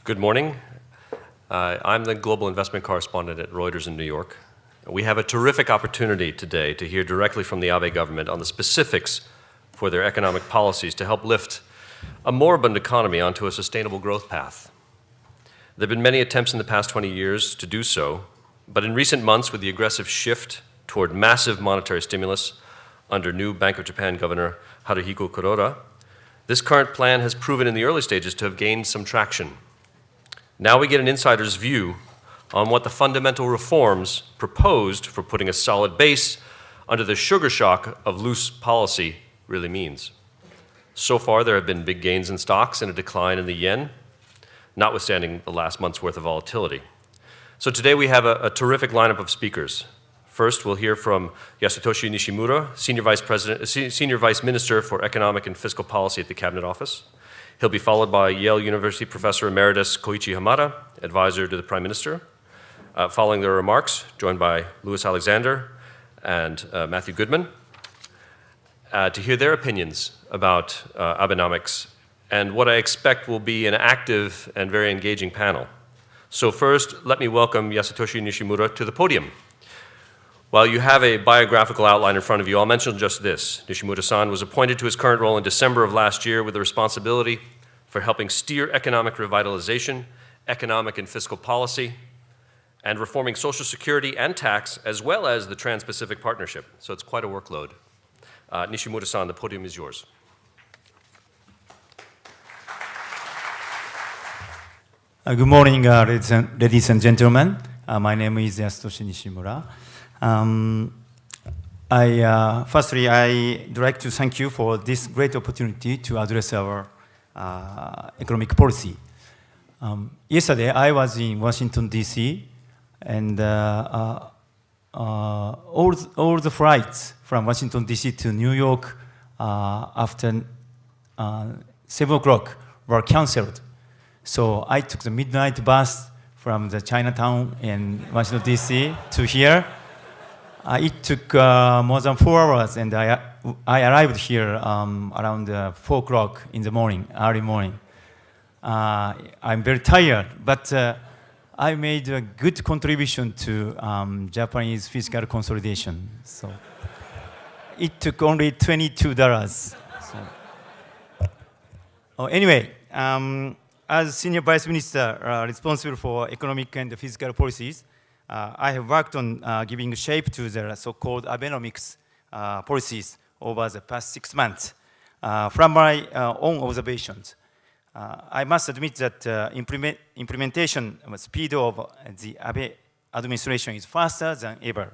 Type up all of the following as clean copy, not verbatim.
Good morning. I'm the global investment correspondent at Reuters in New York. We have a terrific opportunity today to hear directly from the Abe government on the specifics for their economic policies to help lift a moribund economy onto a sustainable growth path. There have been many attempts in the past 20 years to do so, but in recent months, with the aggressive shift toward massive monetary stimulus under new Bank of Japan Governor Haruhiko Kuroda, this current plan has proven in the early stages to have gained some traction. Now we get an insider's view on what the fundamental reforms proposed for putting a solid base under the sugar shock of loose policy really means. So far, there have been big gains in stocks and a decline in the yen, notwithstanding the last month's worth of volatility. So today we have a terrific lineup of speakers. First, we'll hear from Yasutoshi Nishimura, Senior Vice Minister for Economic and Fiscal Policy at the Cabinet Office. He'll be followed by Yale University Professor Emeritus Koichi Hamada, advisor to the Prime Minister. Following their remarks, joined by Louis Alexander and Matthew Goodman, to hear their opinions about Abenomics and what I expect will be an active and very engaging panel. So first, let me welcome Yasutoshi Nishimura to the podium. While you have a biographical outline in front of you, I'll mention just this. Nishimura-san was appointed to his current role in December of last year with the responsibility for helping steer economic revitalization, economic and fiscal policy, and reforming Social Security and tax, as well as the Trans-Pacific Partnership. So it's quite a workload. Nishimura-san, the podium is yours. Good morning, ladies and gentlemen. My name is Yasutoshi Nishimura. Firstly, I'd like to thank you for this great opportunity to address our economic policy. Yesterday, I was in Washington, D.C., and all the flights from Washington, D.C. to New York after 7 o'clock were canceled. So I took the midnight bus from the Chinatown in Washington, D.C. to here. It took more than 4 hours, and I arrived here around 4 o'clock in the morning, early morning. I'm very tired, but I made a good contribution to Japanese fiscal consolidation. So it took only $22. Anyway, as Senior Vice Minister responsible for economic and fiscal policies, I have worked on giving shape to the so-called Abenomics policies over the past 6 months. From my own observations, I must admit that implementation speed of the Abe administration is faster than ever.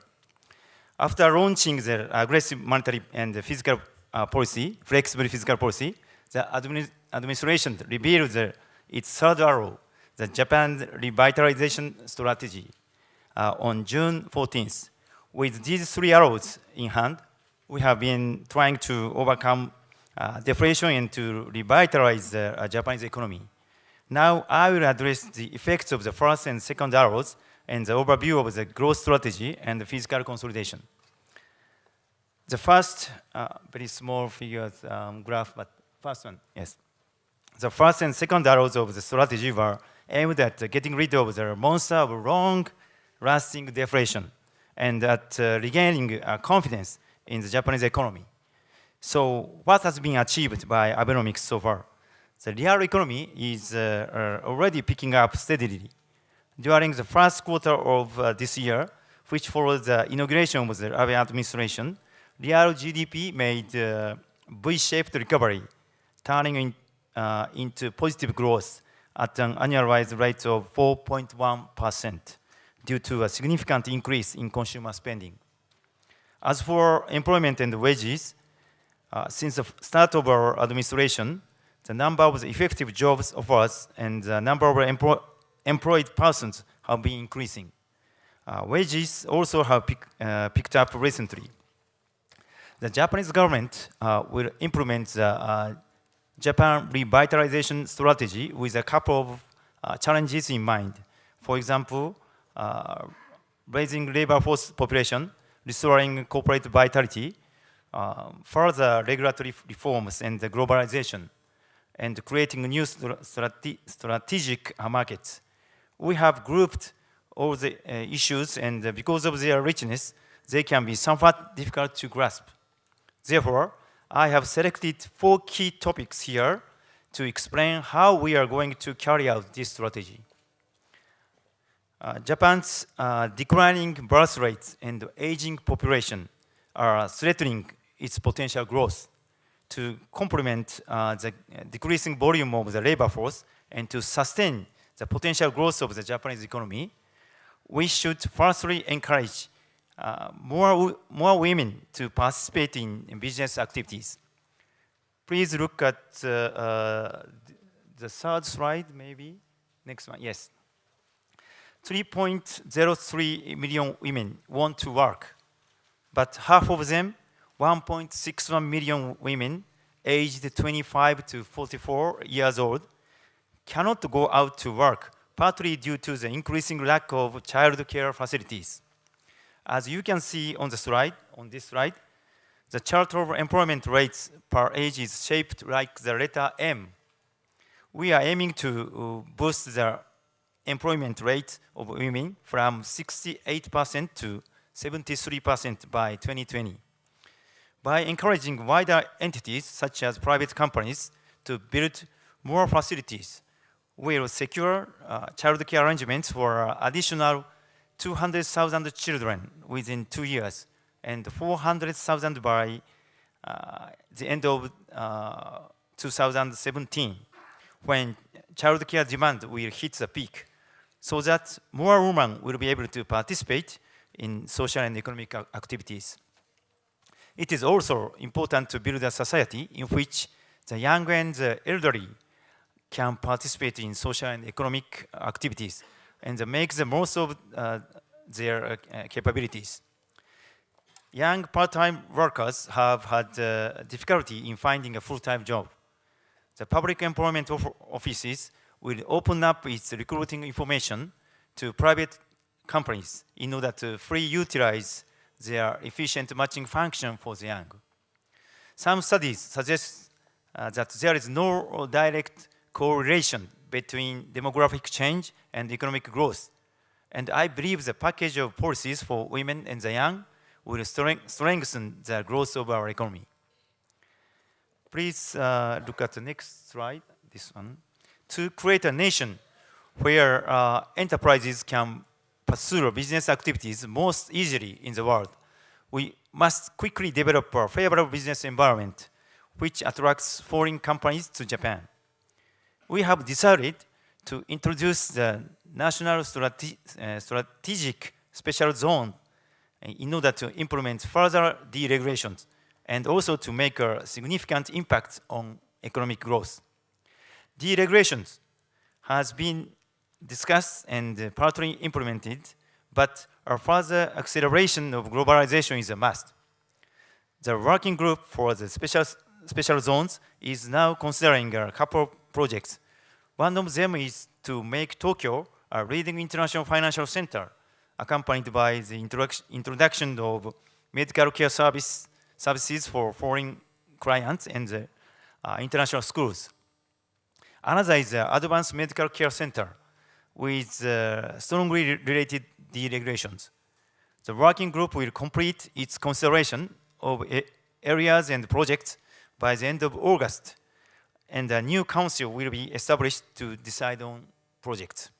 After launching the aggressive monetary and fiscal policy, flexible fiscal policy, the administration revealed its third arrow, the Japan revitalization strategy, on June 14th. With these 3 arrows in hand, we have been trying to overcome deflation and to revitalize the Japanese economy. Now, I will address the effects of the first and second arrows and the overview of the growth strategy and the fiscal consolidation. The first, very small figures graph, but first one, yes. The first and second arrows of the strategy were aimed at getting rid of the monster of long-lasting deflation and at regaining confidence in the Japanese economy. So what has been achieved by Abenomics so far? The real economy is already picking up steadily. During the first quarter of this year, which followed the inauguration of the Abe administration, real GDP made V-shaped recovery, turning into positive growth at an annualized rate of 4.1% due to a significant increase in consumer spending. As for employment and wages, since the start of our administration, the number of effective jobs offers and the number of employed persons have been increasing. Wages also have picked up recently. The Japanese government will implement the Japan revitalization strategy with a couple of challenges in mind. For example, raising labor force population, restoring corporate vitality, further regulatory reforms and the globalization, and creating new strategic markets. We have grouped all the issues, and because of their richness, they can be somewhat difficult to grasp. Therefore, I have selected 4 key topics here to explain how we are going to carry out this strategy. Japan's declining birth rates and aging population are threatening its potential growth. To complement the decreasing volume of the labor force and to sustain the potential growth of the Japanese economy, we should firstly encourage more women to participate in business activities. Please look at the third slide, maybe. Next one, yes. 3.03 million women want to work, but half of them, 1.61 million women aged 25 to 44 years old, cannot go out to work, partly due to the increasing lack of child care facilities. As you can see on the slide, the chart of employment rates per age is shaped like the letter M. We are aiming to boost the employment rate of women from 68% to 73% by 2020. By encouraging wider entities, such as private companies, to build more facilities, we will secure child care arrangements for additional 200,000 children within 2 years and 400,000 by the end of 2017, when child care demand will hit the peak, so that more women will be able to participate in social and economic activities. It is also important to build a society in which the young and the elderly can participate in social and economic activities and make the most of their capabilities. Young part-time workers have had difficulty in finding a full-time job. The public employment offices will open up its recruiting information to private companies in order to fully utilize their efficient matching function for the young. Some studies suggest that there is no direct correlation between demographic change and economic growth, and I believe the package of policies for women and the young will strengthen the growth of our economy. Please look at the next slide, this one. To create a nation where enterprises can pursue business activities most easily in the world, we must quickly develop a favorable business environment which attracts foreign companies to Japan. We have decided to introduce the National Strategic Special Zone in order to implement further deregulations and also to make a significant impact on economic growth. Deregulations has been discussed and partly implemented, but a further acceleration of globalization is a must. The working group for the special zones is now considering a couple of projects. One of them is to make Tokyo a leading international financial center, accompanied by the introduction of medical care services for foreign clients and the international schools. Another is the Advanced Medical Care Center with strongly related deregulations. The working group will complete its consideration of areas and projects by the end of August, and a new council will be established to decide on projects.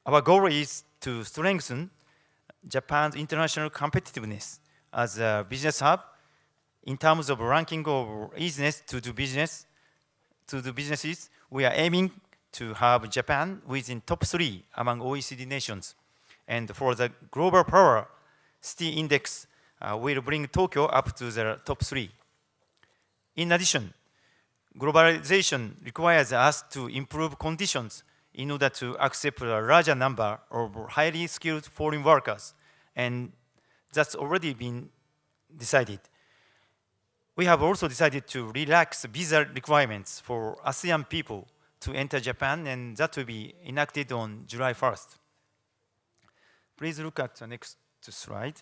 Our goal is to strengthen Japan's international competitiveness as a business hub in terms of ranking of easiness to do businesses. We are aiming to have Japan within top 3 among OECD nations. And for the Global Power City Index, we'll bring Tokyo up to the top 3. In addition, globalization requires us to improve conditions in order to accept a larger number of highly skilled foreign workers, and that's already been decided. We have also decided to relax visa requirements for ASEAN people to enter Japan, and that will be enacted on July 1st. Please look at the next slide.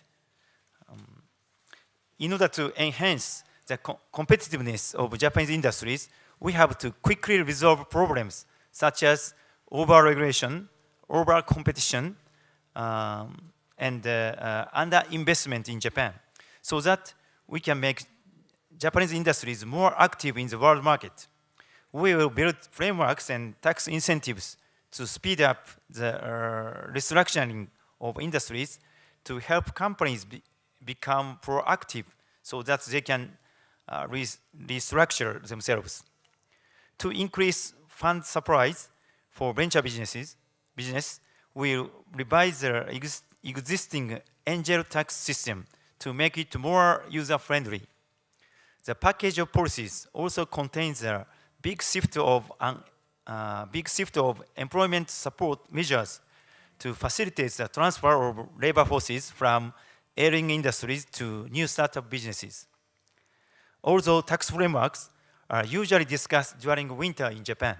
In order to enhance the competitiveness of Japanese industries, we have to quickly resolve problems such as over-regulation, over-competition, and under-investment in Japan, so that we can make Japanese industries more active in the world market. We will build frameworks and tax incentives to speed up the restructuring of industries to help companies become proactive so that they can restructure themselves. To increase fund supplies for venture business, we'll revise the existing angel tax system to make it more user-friendly. The package of policies also contains a big shift of employment support measures to facilitate the transfer of labor forces from ailing industries to new startup businesses. Although tax frameworks are usually discussed during winter in Japan,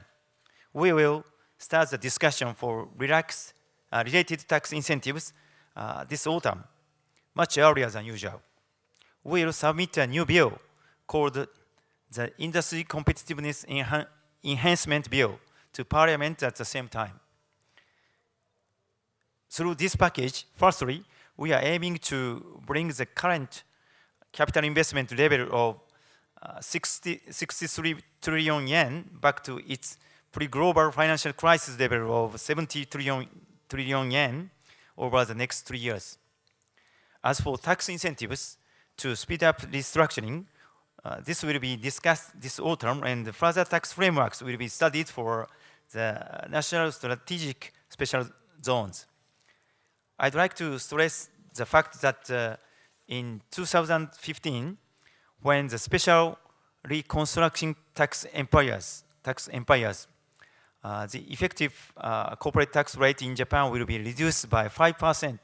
we will start the discussion for relaxed related tax incentives this autumn, much earlier than usual. We will submit a new bill called the Industry Competitiveness Enhancement Bill to Parliament at the same time. Through this package, firstly, we are aiming to bring the current capital investment level of 63 trillion yen back to its pre-global financial crisis level of 70 trillion yen over the next 3 years. As for tax incentives to speed up restructuring, this will be discussed this autumn, and further tax frameworks will be studied for the national strategic special zones. I'd like to stress the fact that in 2015, when the special reconstruction tax empires, the effective corporate tax rate in Japan will be reduced by 5%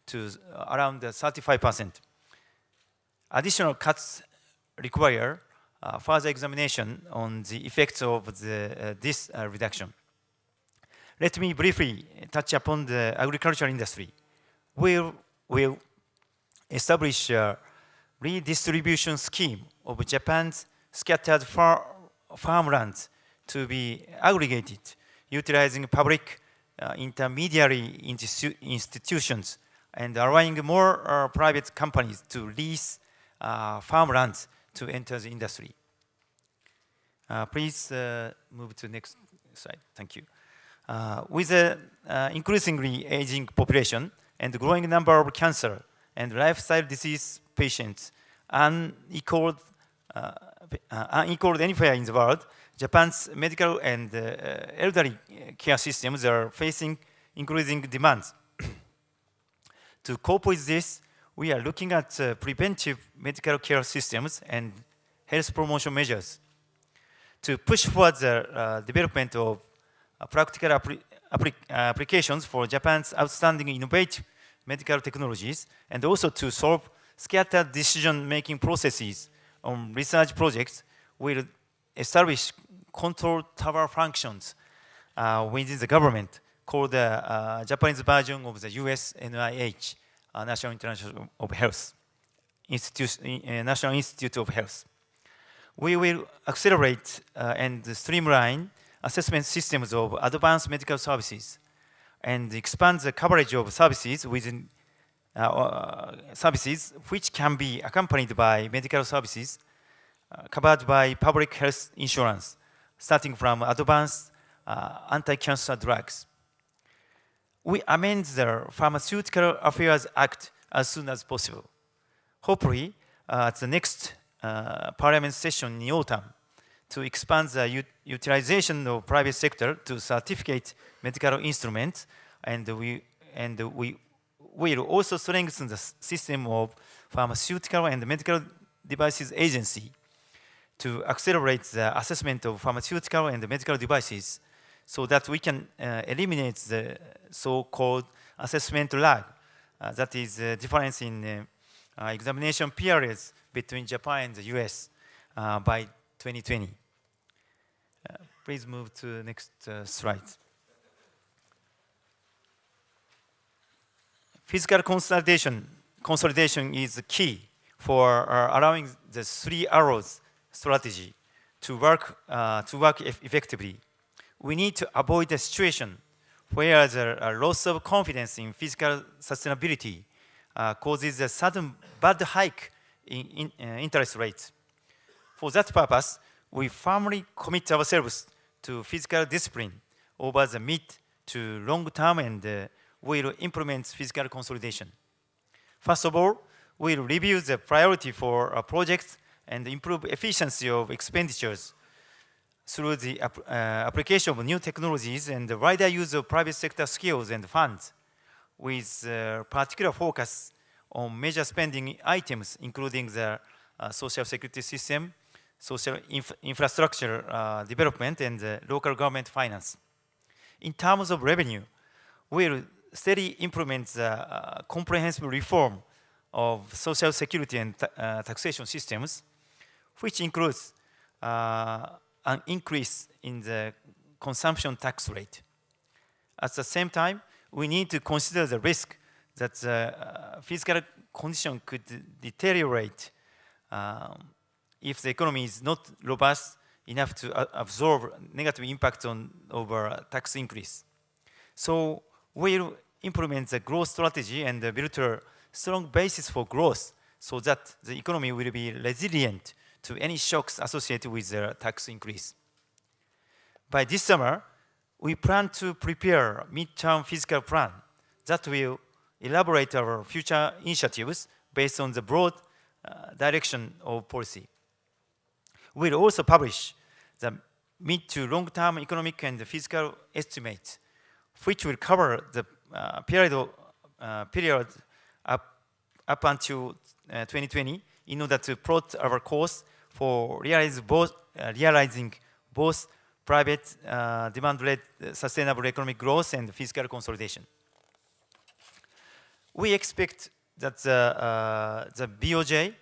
to around 35%. Additional cuts require further examination on the effects of this reduction. Let me briefly touch upon the agricultural industry. We'll establish a redistribution scheme of Japan's scattered farmlands to be aggregated, utilizing public intermediary institutions and allowing more private companies to lease farmlands to enter the industry. Please move to the next slide. Thank you. With an increasingly aging population and growing number of cancer and lifestyle disease patients unequaled anywhere in the world, Japan's medical and elderly care systems are facing increasing demands. To cope with this, we are looking at preventive medical care systems and health promotion measures. To push forward the development of practical applications for Japan's outstanding innovative medical technologies, and also to solve scattered decision-making processes on research projects, we'll establish control tower functions within the government called the Japanese version of the US NIH, National International of Health, National Institute of Health. We will accelerate and streamline assessment systems of advanced medical services and expand the coverage of services within services which can be accompanied by medical services covered by public health insurance, starting from advanced anti-cancer drugs. We amend the Pharmaceutical Affairs Act as soon as possible. Hopefully, at the next Parliament session in autumn, to expand the utilization of private sector to certificate medical instruments, and we will also strengthen the system of Pharmaceutical and Medical Devices Agency to accelerate the assessment of pharmaceutical and medical devices so that we can eliminate the so-called assessment lag, that is the difference in examination periods between Japan and the US by 2020. Please move to the next slide. Fiscal consolidation is key for allowing the three arrows strategy to work effectively, we need to avoid a situation where the loss of confidence in fiscal sustainability causes a sudden bad hike in interest rates. For that purpose, we firmly commit ourselves to fiscal discipline over the mid to long term and will implement fiscal consolidation. First of all, we'll review the priority for projects and improve efficiency of expenditures through the application of new technologies and the wider use of private sector skills and funds, with particular focus on major spending items, including the social security system, social infrastructure development, and local government finance. In terms of revenue, we'll steadily implement the comprehensive reform of social security and taxation systems, which includes an increase in the consumption tax rate. At the same time, we need to consider the risk that the fiscal condition could deteriorate if the economy is not robust enough to absorb negative impact over tax increase. So we'll implement the growth strategy and build a strong basis for growth so that the economy will be resilient to any shocks associated with the tax increase. By this summer, we plan to prepare a midterm fiscal plan that will elaborate our future initiatives based on the broad direction of policy. We'll also publish the mid to long-term economic and fiscal estimates, which will cover the period up until 2020 in order to plot our course for realizing both private demand-led sustainable economic growth and fiscal consolidation. We expect that the BOJ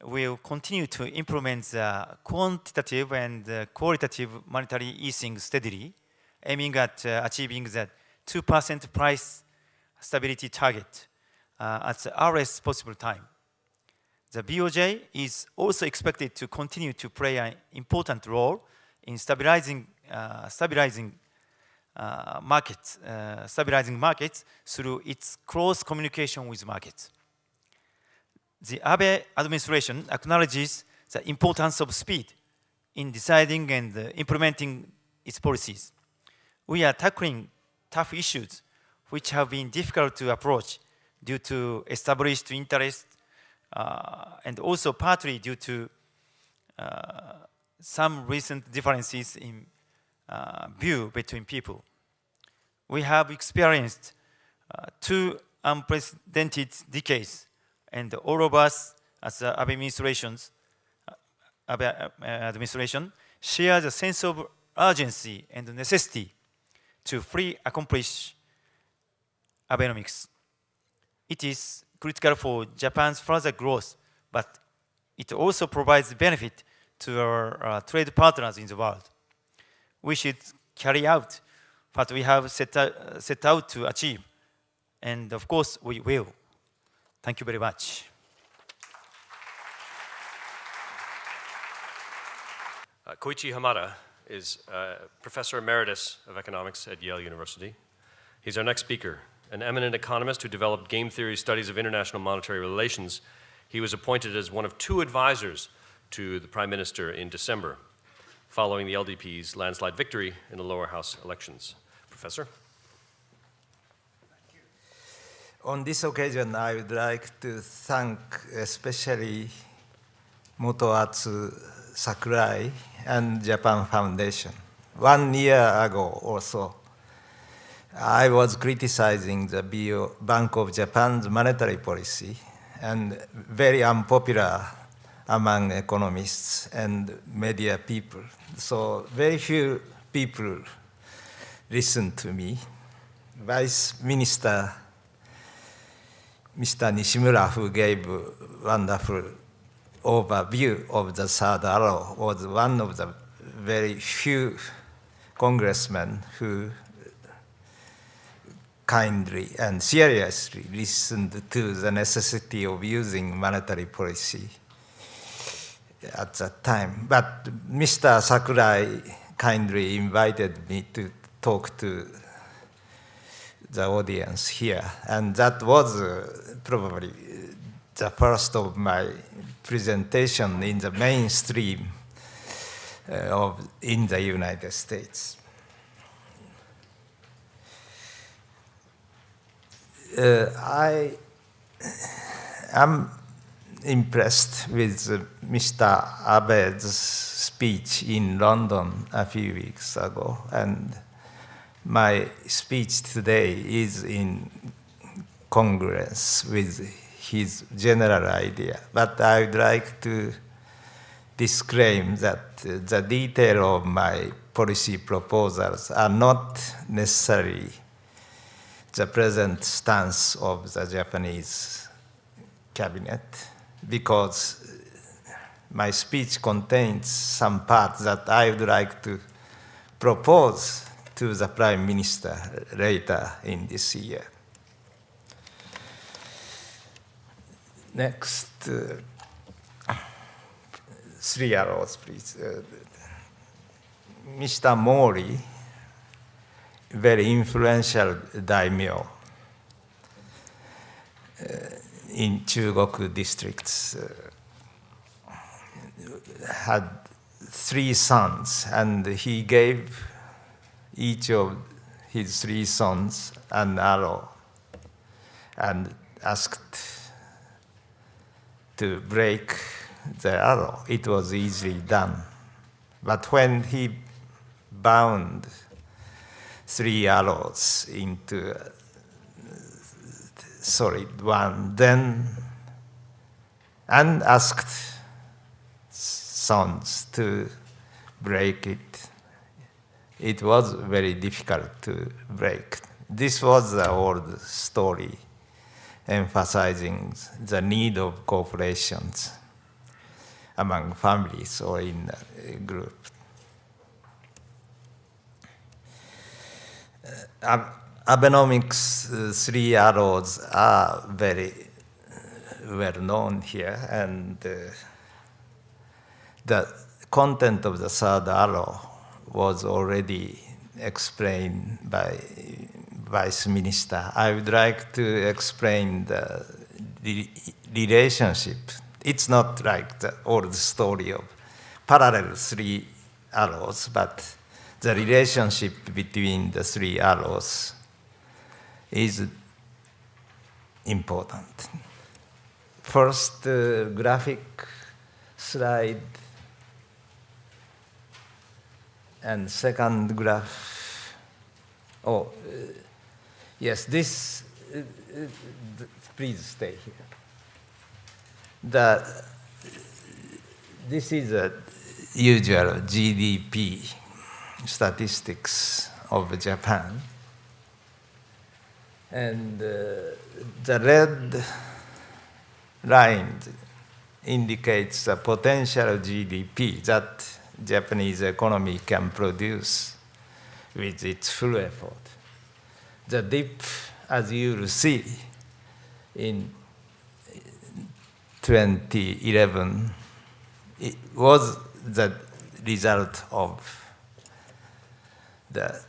will continue to implement the quantitative and qualitative monetary easing steadily, aiming at achieving the 2% price stability target at the earliest possible time. The BOJ is also expected to continue to play an important role in stabilizing markets through its close communication with markets. The Abe administration acknowledges the importance of speed in deciding and implementing its policies. We are tackling tough issues which have been difficult to approach due to established interest and also partly due to some recent differences in view between people. We have experienced two unprecedented decades, and all of us as the Abe administration share the sense of urgency and necessity to fully accomplish Abenomics. It is critical for Japan's further growth, but it also provides benefit to our trade partners in the world. We should carry out what we have set out to achieve, and of course we will. Thank you very much. Koichi Hamada is Professor Emeritus of Economics at Yale University. He's our next speaker, an eminent economist who developed game theory studies of international monetary relations. He was appointed as one of two advisors to the Prime Minister in December, following the LDP's landslide victory in the lower house elections. Professor? On this occasion, I would like to thank especially Motoatsu Sakurai and Japan Foundation. 1 year ago or so, I was criticizing the Bank of Japan's monetary policy and very unpopular among economists and media people. So very few people listened to me. Vice Minister Mr. Nishimura, who gave wonderful overview of the third arrow, was one of the very few congressmen who kindly and seriously listened to the necessity of using monetary policy at that time. But Mr. Sakurai kindly invited me to talk to the audience here, and that was probably the first of my presentation in the mainstream in the United States. I am impressed with Mr. Abe's speech in London a few weeks ago, and my speech today is in congruence with his general idea. But I would like to disclaim that the detail of my policy proposals are not necessarily the present stance of the Japanese cabinet, because my speech contains some parts that I would like to propose to the Prime Minister later in this year. Next, 3 arrows, please. Mr. Mori, very influential daimyo in Chugoku districts, had 3 sons, and he gave each of his 3 sons an arrow and asked to break the arrow. It was easily done. But when he bound 3 arrows into a solid one, then and asked sons to break it, it was very difficult to break. This was the old story, emphasizing the need of cooperations among families or in a group. Abenomics 3 arrows are very well known here, and the content of the 3rd arrow was already explained by Vice Minister. I would like to explain the relationship. It's not like the old story of parallel 3 arrows, but the relationship between the 3 arrows is important. First graphic slide, and second graph. Oh, yes, this, please stay here. This is a usual GDP statistics of Japan. And the red line indicates the potential GDP that Japanese economy can produce with its full effort. The dip, as you will see, in 2011, it was the result of the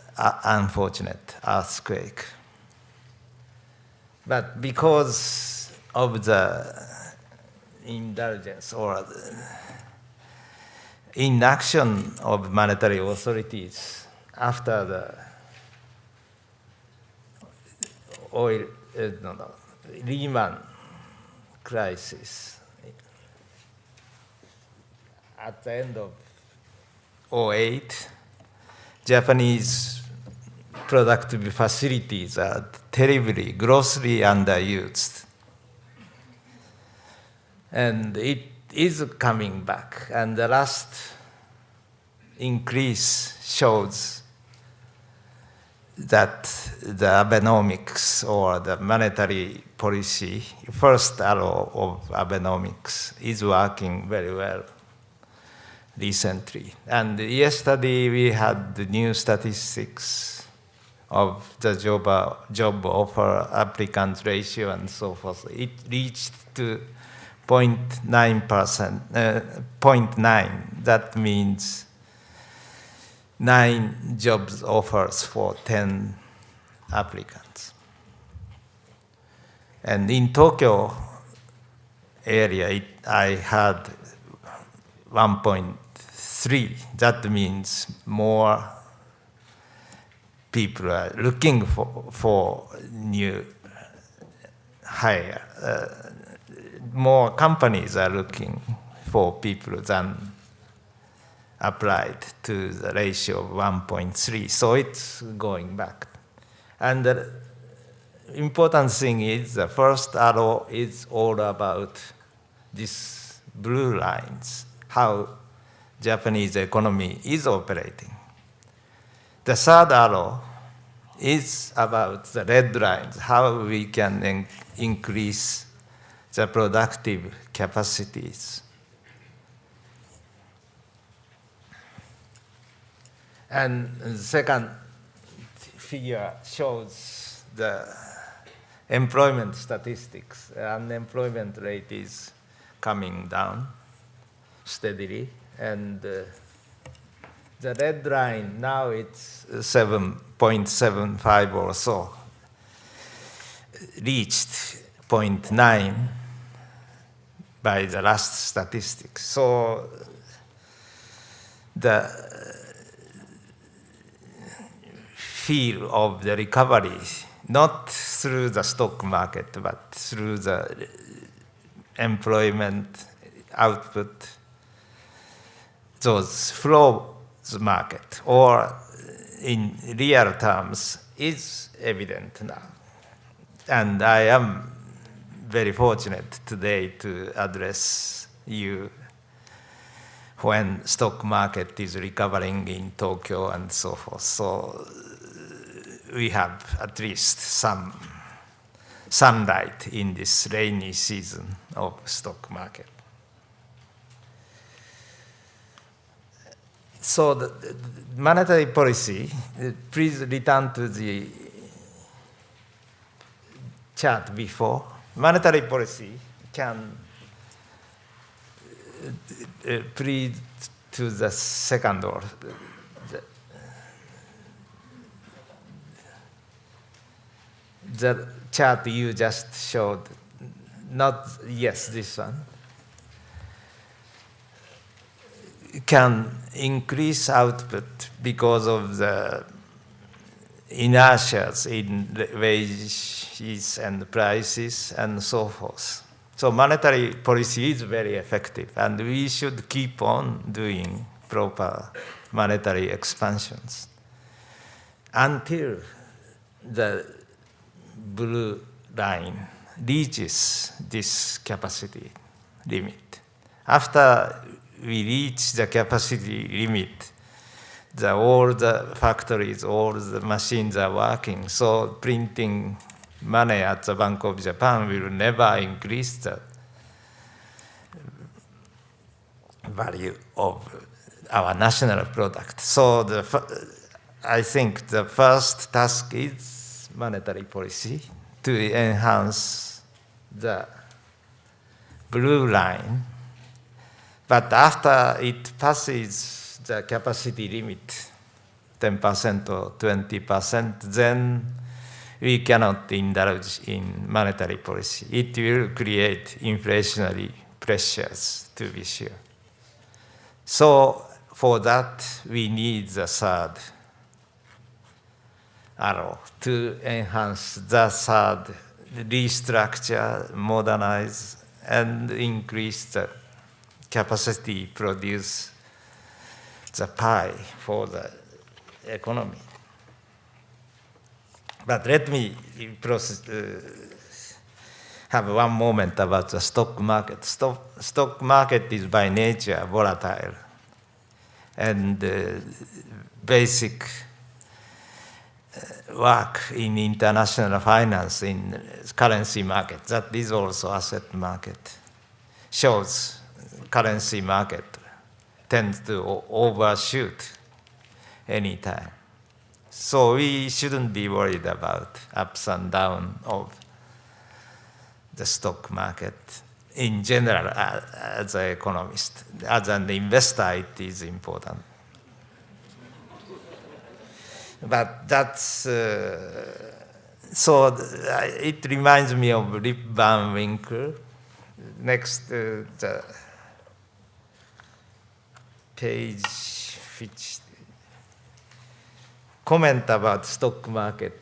unfortunate earthquake. But because of the indulgence or the inaction of monetary authorities after the Lehman crisis at the end of 2008, Japanese productive facilities are terribly, grossly underused. And it is coming back. And the last increase shows that the Abenomics, or the monetary policy, first arrow of Abenomics, is working very well recently. And yesterday we had the new statistics of the job offer applicant ratio and so forth. It reached to 0.9%, 0.9. That means 9 jobs offers for 10 applicants. And in Tokyo area, I had 1.3. That means more people are looking for new hire. More companies are looking for people than applied to the ratio of 1.3. So it's going back. And the important thing is the first arrow is all about these blue lines, how Japanese economy is operating. The third arrow is about the red lines, how we can increase the productive capacities. And the second figure shows the employment statistics. Unemployment rate is coming down steadily, and the red line now it's 7.75 or so, reached 0.9 by the last statistics. So the feel of the recovery, not through the stock market, but through the employment output, those flows market, or in real terms, is evident now. And I am very fortunate today to address you when stock market is recovering in Tokyo and so forth. So we have at least some sunlight in this rainy season of stock market. So the monetary policy, please return to the chart before. Monetary policy can, please to the second or the chart you just showed, not, yes, this one, can increase output because of the inertias in wages and prices and so forth. So monetary policy is very effective, and we should keep on doing proper monetary expansions until the blue line reaches this capacity limit. After we reach the capacity limit, all the factories, all the machines are working. So printing money at the Bank of Japan will never increase the value of our national product. So I think the first task is monetary policy to enhance the blue line. But after it passes the capacity limit, 10% or 20%, then we cannot indulge in monetary policy. It will create inflationary pressures, to be sure. So for that, we need the third arrow to enhance the third, restructure, modernize, and increase the capacity produce the pie for the economy. But let me have one moment about the stock market. Stock market is by nature volatile, and basic work in international finance, in currency market, that is also asset market, shows currency market tends to overshoot anytime. So we shouldn't be worried about ups and downs of the stock market in general, as an economist. As an investor, it is important. But that's, it reminds me of Rip Van Winkle. Next, the page, which comment about stock market.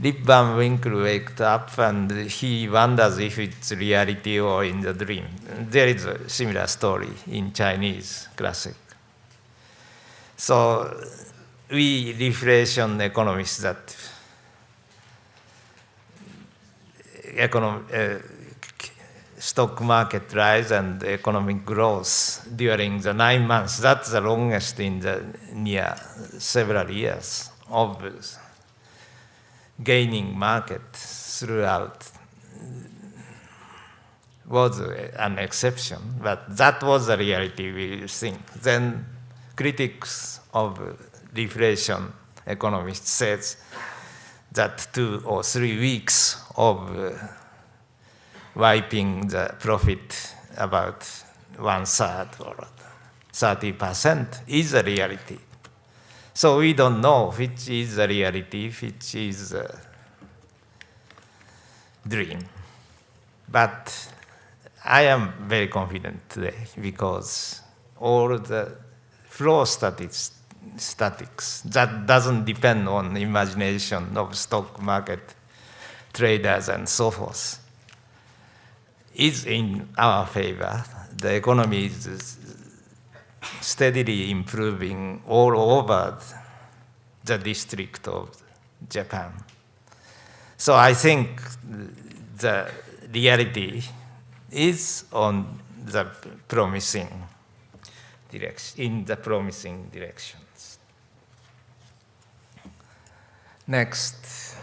Rip Van Winkle waked up and he wonders if it's reality or in the dream. There is a similar story in Chinese classic. So we reflation economists that stock market rise and economic growth during the 9 months, that's the longest in the near several years of gaining market throughout, was an exception, but that was the reality we think. Then critics of deflation economists says that 2 or 3 weeks of wiping the profit about 1/3 or 30% is a reality. So we don't know which is the reality, which is a dream. But I am very confident today because all the flow statistics that doesn't depend on imagination of stock market traders and so forth is in our favor. The economy is steadily improving all over the district of Japan. So I think the reality is on the promising direction, in the promising directions. Next.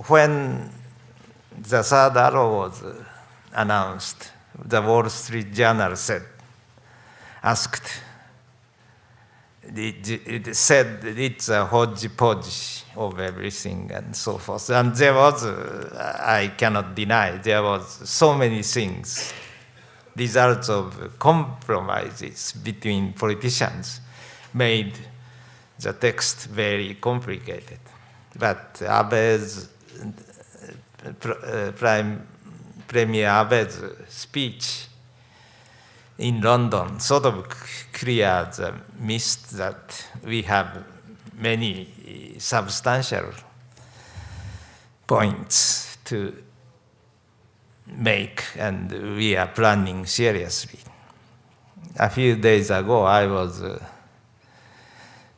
When the third arrow was announced, the Wall Street Journal it said it's a hodgepodge of everything and so forth. And there was, I cannot deny, there was so many things, results of compromises between politicians made the text very complicated. But Abe's, Premier Abe's speech in London sort of cleared the mist that we have many substantial points to make, and we are planning seriously. A few days ago, I was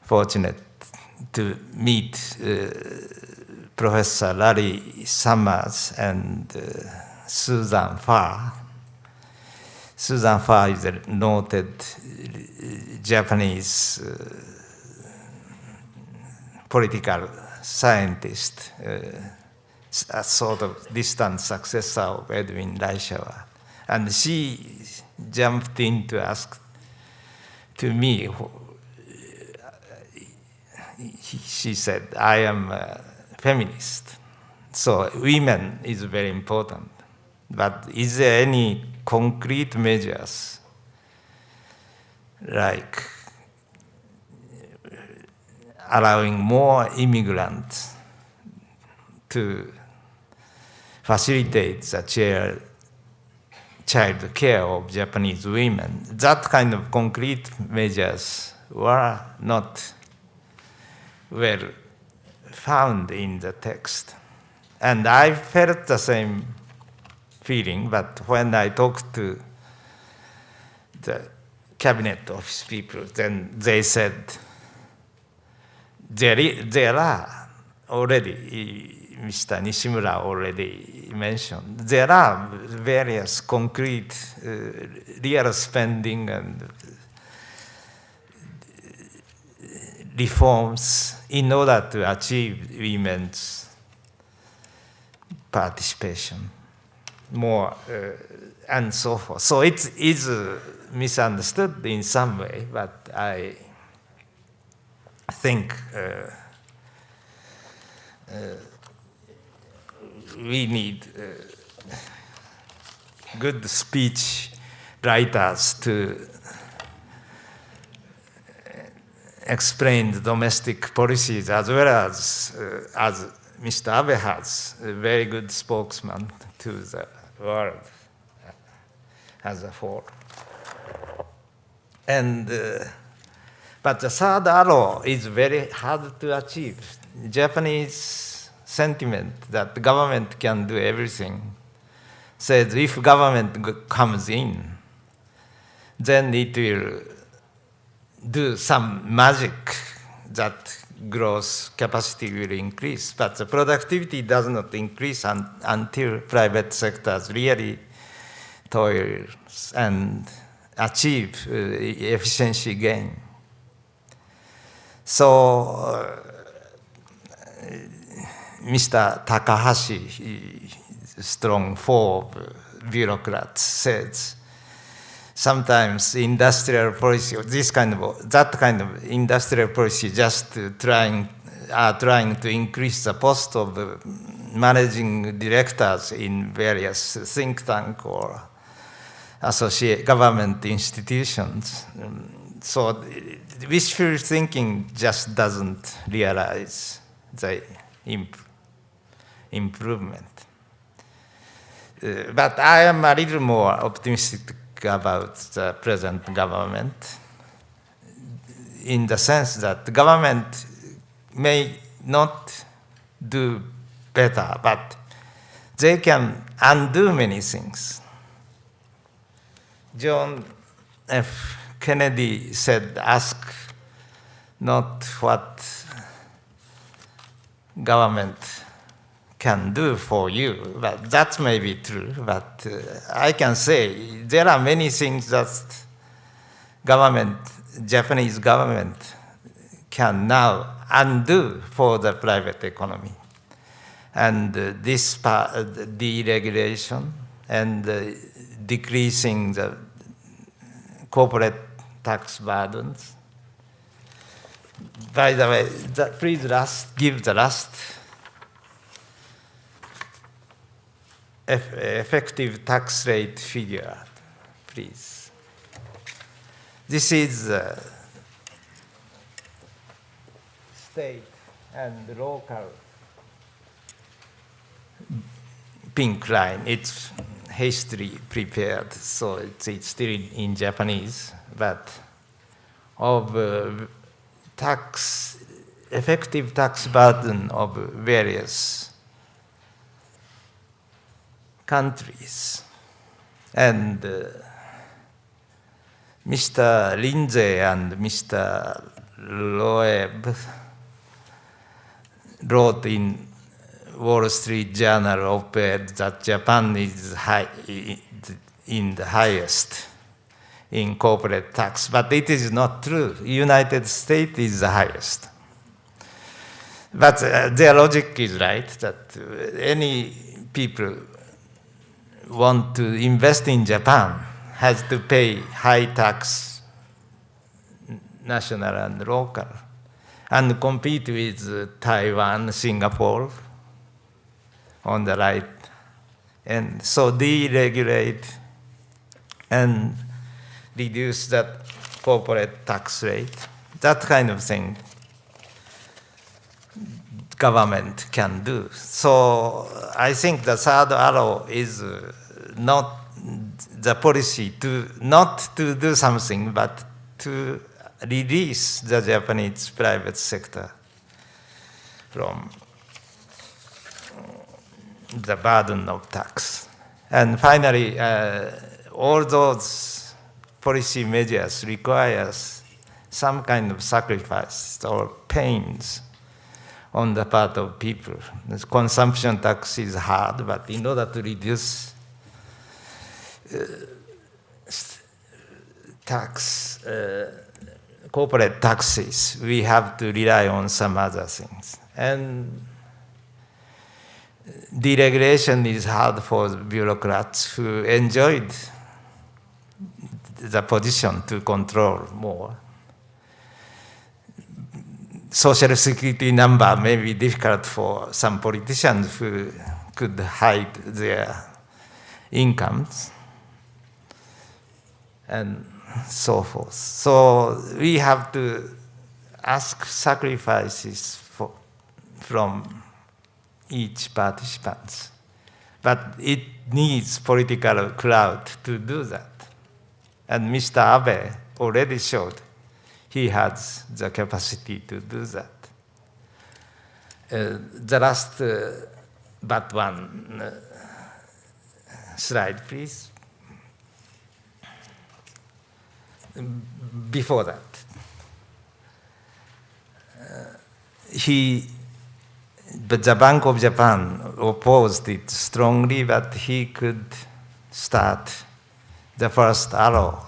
fortunate to meet Professor Larry Summers and Susan Farr. Susan Farr is a noted Japanese political scientist, a sort of distant successor of Edwin Reischauer. And she jumped in to ask to me, she said, I am a feminist, so women is very important. But is there any concrete measures like allowing more immigrants to facilitate the child care of Japanese women? That kind of concrete measures were not well found in the text. And I felt the same feeling, but when I talked to the cabinet office people, then they said, there are already, Mr. Nishimura already mentioned, there are various concrete real spending and reforms in order to achieve women's participation more and so forth. So it is misunderstood in some way, but think we need good speech writers to explain the domestic policies, as well as Mr. Abe has, a very good spokesman to the world as a whole. And but the third arrow is very hard to achieve. Japanese sentiment that the government can do everything says if government comes in, then it will do some magic that growth capacity will increase. But the productivity does not increase until private sectors really toil and achieve efficiency gain. So Mr. Takahashi, strong foe bureaucrat, says sometimes industrial policy, that kind of industrial policy, just trying to increase the post of managing directors in various think tank or associate government institutions. So wishful thinking just doesn't realize the improvement. But I am a little more optimistic about the present government, in the sense that the government may not do better, but they can undo many things. John F. Kennedy said, ask not what government can do for you, but that may be true, but I can say there are many things that Japanese government can now undo for the private economy. And this part, deregulation and decreasing the corporate tax burdens. By the way, please give the last effective tax rate figure, please. This is state and local pink line. It's hastily prepared, so it's still in Japanese, but of effective tax burden of various countries. And Mr. Lindsay and Mr. Loeb wrote in Wall Street Journal op-ed that Japan is in the highest in corporate tax, but it is not true. United States is the highest. But their logic is right, that any people want to invest in Japan has to pay high tax, national and local, and compete with Taiwan, Singapore on the right. And so deregulate and reduce that corporate tax rate, that kind of thing government can do. So I think the third arrow is not the policy not to do something, but to release the Japanese private sector from the burden of tax. And finally, all those policy measures requires some kind of sacrifice or pains on the part of people. This consumption tax is hard, but in order to reduce corporate taxes, we have to rely on some other things. And deregulation is hard for bureaucrats who enjoyed the position to control more. social security number may be difficult for some politicians who could hide their incomes and so forth. So we have to ask sacrifices from each participant. But it needs political clout to do that. And Mr. Abe already showed he has the capacity to do that. The last but one slide, please. Before that, but the Bank of Japan opposed it strongly, but he could start the first arrow.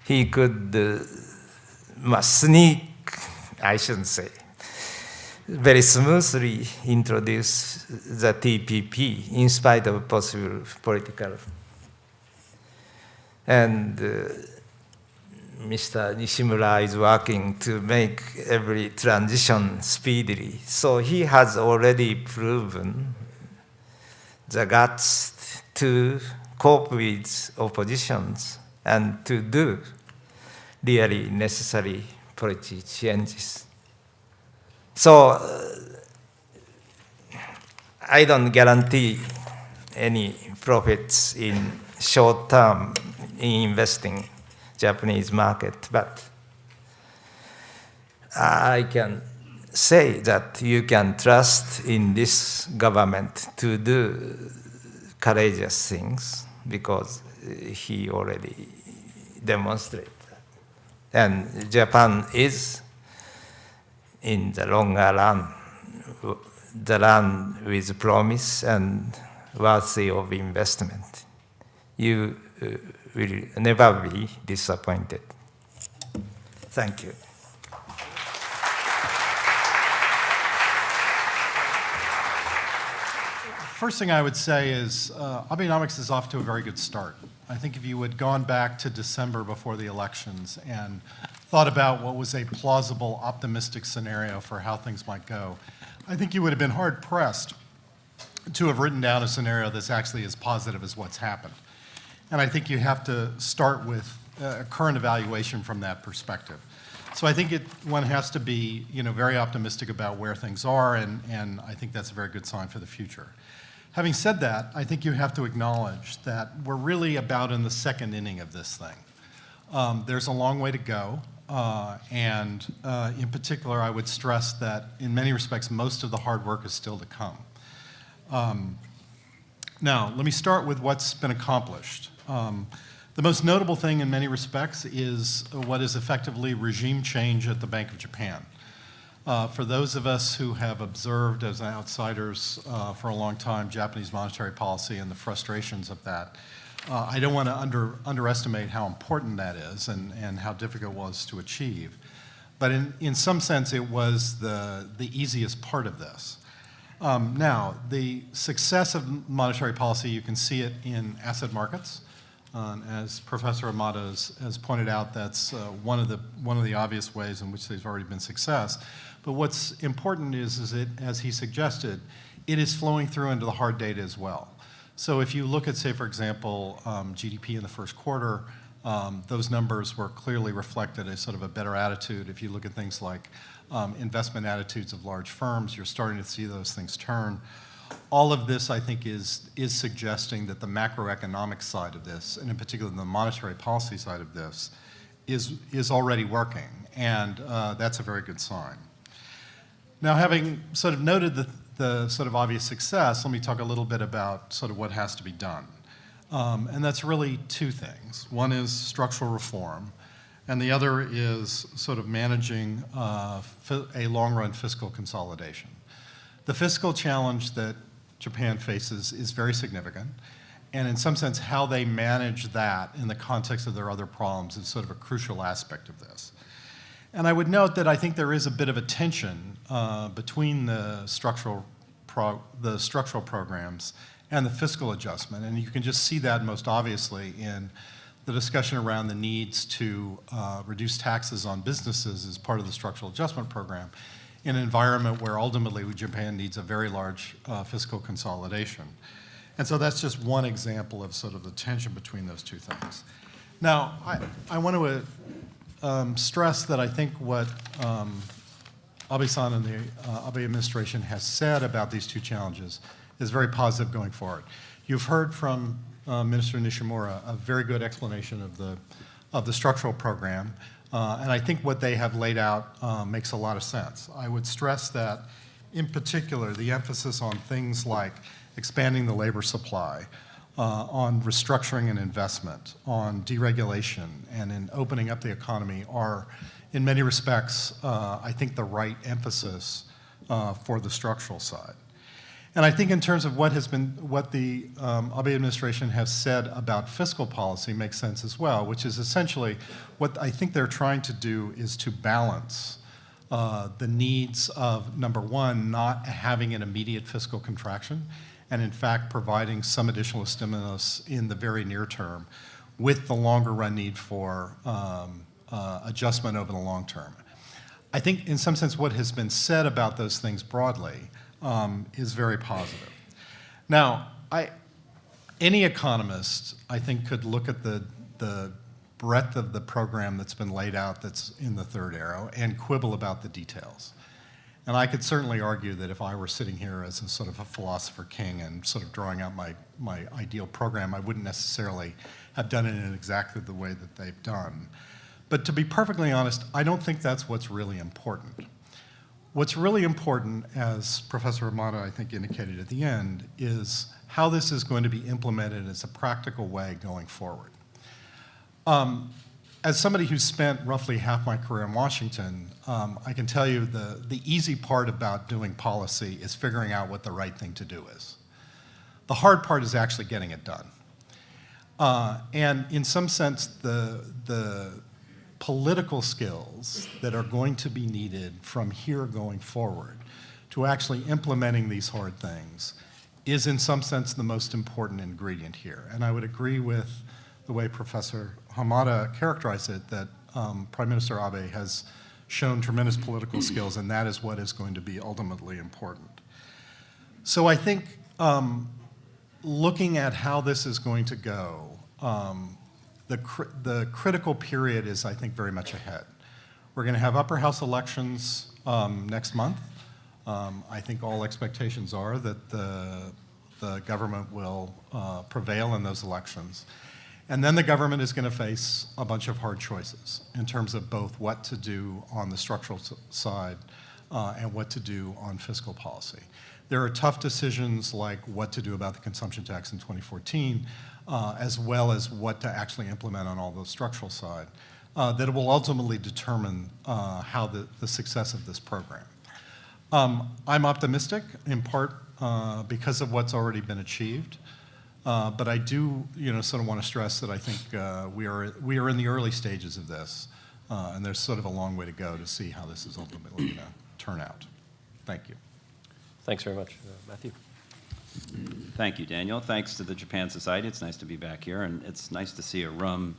He could sneak, I shouldn't say, very smoothly introduce the TPP in spite of possible political. And Mr. Nishimura is working to make every transition speedily. So he has already proven the guts to cope with oppositions and to do really necessary policy changes. So I don't guarantee any profits in short term in investing Japanese market, but I can say that you can trust in this government to do courageous things because he already demonstrated that. And Japan is, in the longer run, the land with promise and worthy of investment. You will never be disappointed. Thank you. First thing I would say is Abenomics is off to a very good start. I think if you had gone back to December before the elections and thought about what was a plausible, optimistic scenario for how things might go, I think you would have been hard-pressed to have written down a scenario that's actually as positive as what's happened. And I think you have to start with a current evaluation from that perspective. So I think one has to be, very optimistic about where things are, and I think that's a very good sign for the future. Having said that, I think you have to acknowledge that we're really about in the second inning of this thing. There's a long way to go, and in particular, I would stress that in many respects, most of the hard work is still to come. Now, let me start with what's been accomplished. The most notable thing in many respects is what is effectively regime change at the Bank of Japan. For those of us who have observed as outsiders for a long time Japanese monetary policy and the frustrations of that, I don't want to underestimate how important that is and how difficult it was to achieve. But in some sense, it was the easiest part of this. Now, the success of monetary policy, you can see it in asset markets. As Professor Amato has pointed out, that's one of the obvious ways in which there's already been success. But what's important is it, as he suggested, it is flowing through into the hard data as well. So if you look at, say, for example, GDP in the first quarter, those numbers were clearly reflected as sort of a better attitude. If you look at things like investment attitudes of large firms, you're starting to see those things turn. All of this, I think, is suggesting that the macroeconomic side of this, and in particular the monetary policy side of this, is already working, and that's a very good sign. Now, having sort of noted the sort of obvious success, let me talk a little bit about sort of what has to be done. And that's really two things. One is structural reform, and the other is sort of managing a long-run fiscal consolidation. The fiscal challenge that Japan faces is very significant, and in some sense, how they manage that in the context of their other problems is sort of a crucial aspect of this. And I would note that I think there is a bit of a tension between the structural programs and the fiscal adjustment, and you can just see that most obviously in the discussion around the needs to reduce taxes on businesses as part of the structural adjustment program in an environment where ultimately Japan needs a very large fiscal consolidation. And so that's just one example of sort of the tension between those two things. Now, I want to stress that I think what Abe-san and the Abe administration has said about these two challenges is very positive going forward. You've heard from Minister Nishimura a very good explanation of the structural program, and I think what they have laid out makes a lot of sense. I would stress that, in particular, the emphasis on things like expanding the labor supply, on restructuring and investment, on deregulation, and in opening up the economy are, in many respects, I think the right emphasis for the structural side. And I think in terms of what the Abe administration has said about fiscal policy makes sense as well, which is essentially what I think they're trying to do is to balance the needs of, number one, not having an immediate fiscal contraction, and in fact providing some additional stimulus in the very near term with the longer run need for adjustment over the long term. I think in some sense what has been said about those things broadly is very positive. Now, any economist, I think, could look at the breadth of the program that's been laid out that's in the third arrow and quibble about the details. And I could certainly argue that if I were sitting here as a sort of a philosopher king and sort of drawing out my ideal program, I wouldn't necessarily have done it in exactly the way that they've done. But to be perfectly honest, I don't think that's what's really important. What's really important, as Professor Hamada, I think, indicated at the end, is how this is going to be implemented as a practical way going forward. As somebody who's spent roughly half my career in Washington, I can tell you the easy part about doing policy is figuring out what the right thing to do is. The hard part is actually getting it done. And in some sense, the political skills that are going to be needed from here going forward to actually implementing these hard things is in some sense the most important ingredient here. And I would agree with the way Professor Hamada characterized it, that Prime Minister Abe has shown tremendous political skills, and that is what is going to be ultimately important. So I think looking at how this is going to go, the critical period is, I think, very much ahead. We're going to have upper house elections next month. I think all expectations are that the government will prevail in those elections. And then the government is going to face a bunch of hard choices in terms of both what to do on the structural side and what to do on fiscal policy. There are tough decisions like what to do about the consumption tax in 2014, as well as what to actually implement on all the structural side, that will ultimately determine how the success of this program. I'm optimistic, in part because of what's already been achieved. But I do, sort of want to stress that I think we are in the early stages of this, and there's sort of a long way to go to see how this is ultimately going to turn out. Thank you. Thanks very much. Matthew? Thank you, Daniel. Thanks to the Japan Society. It's nice to be back here, and it's nice to see a room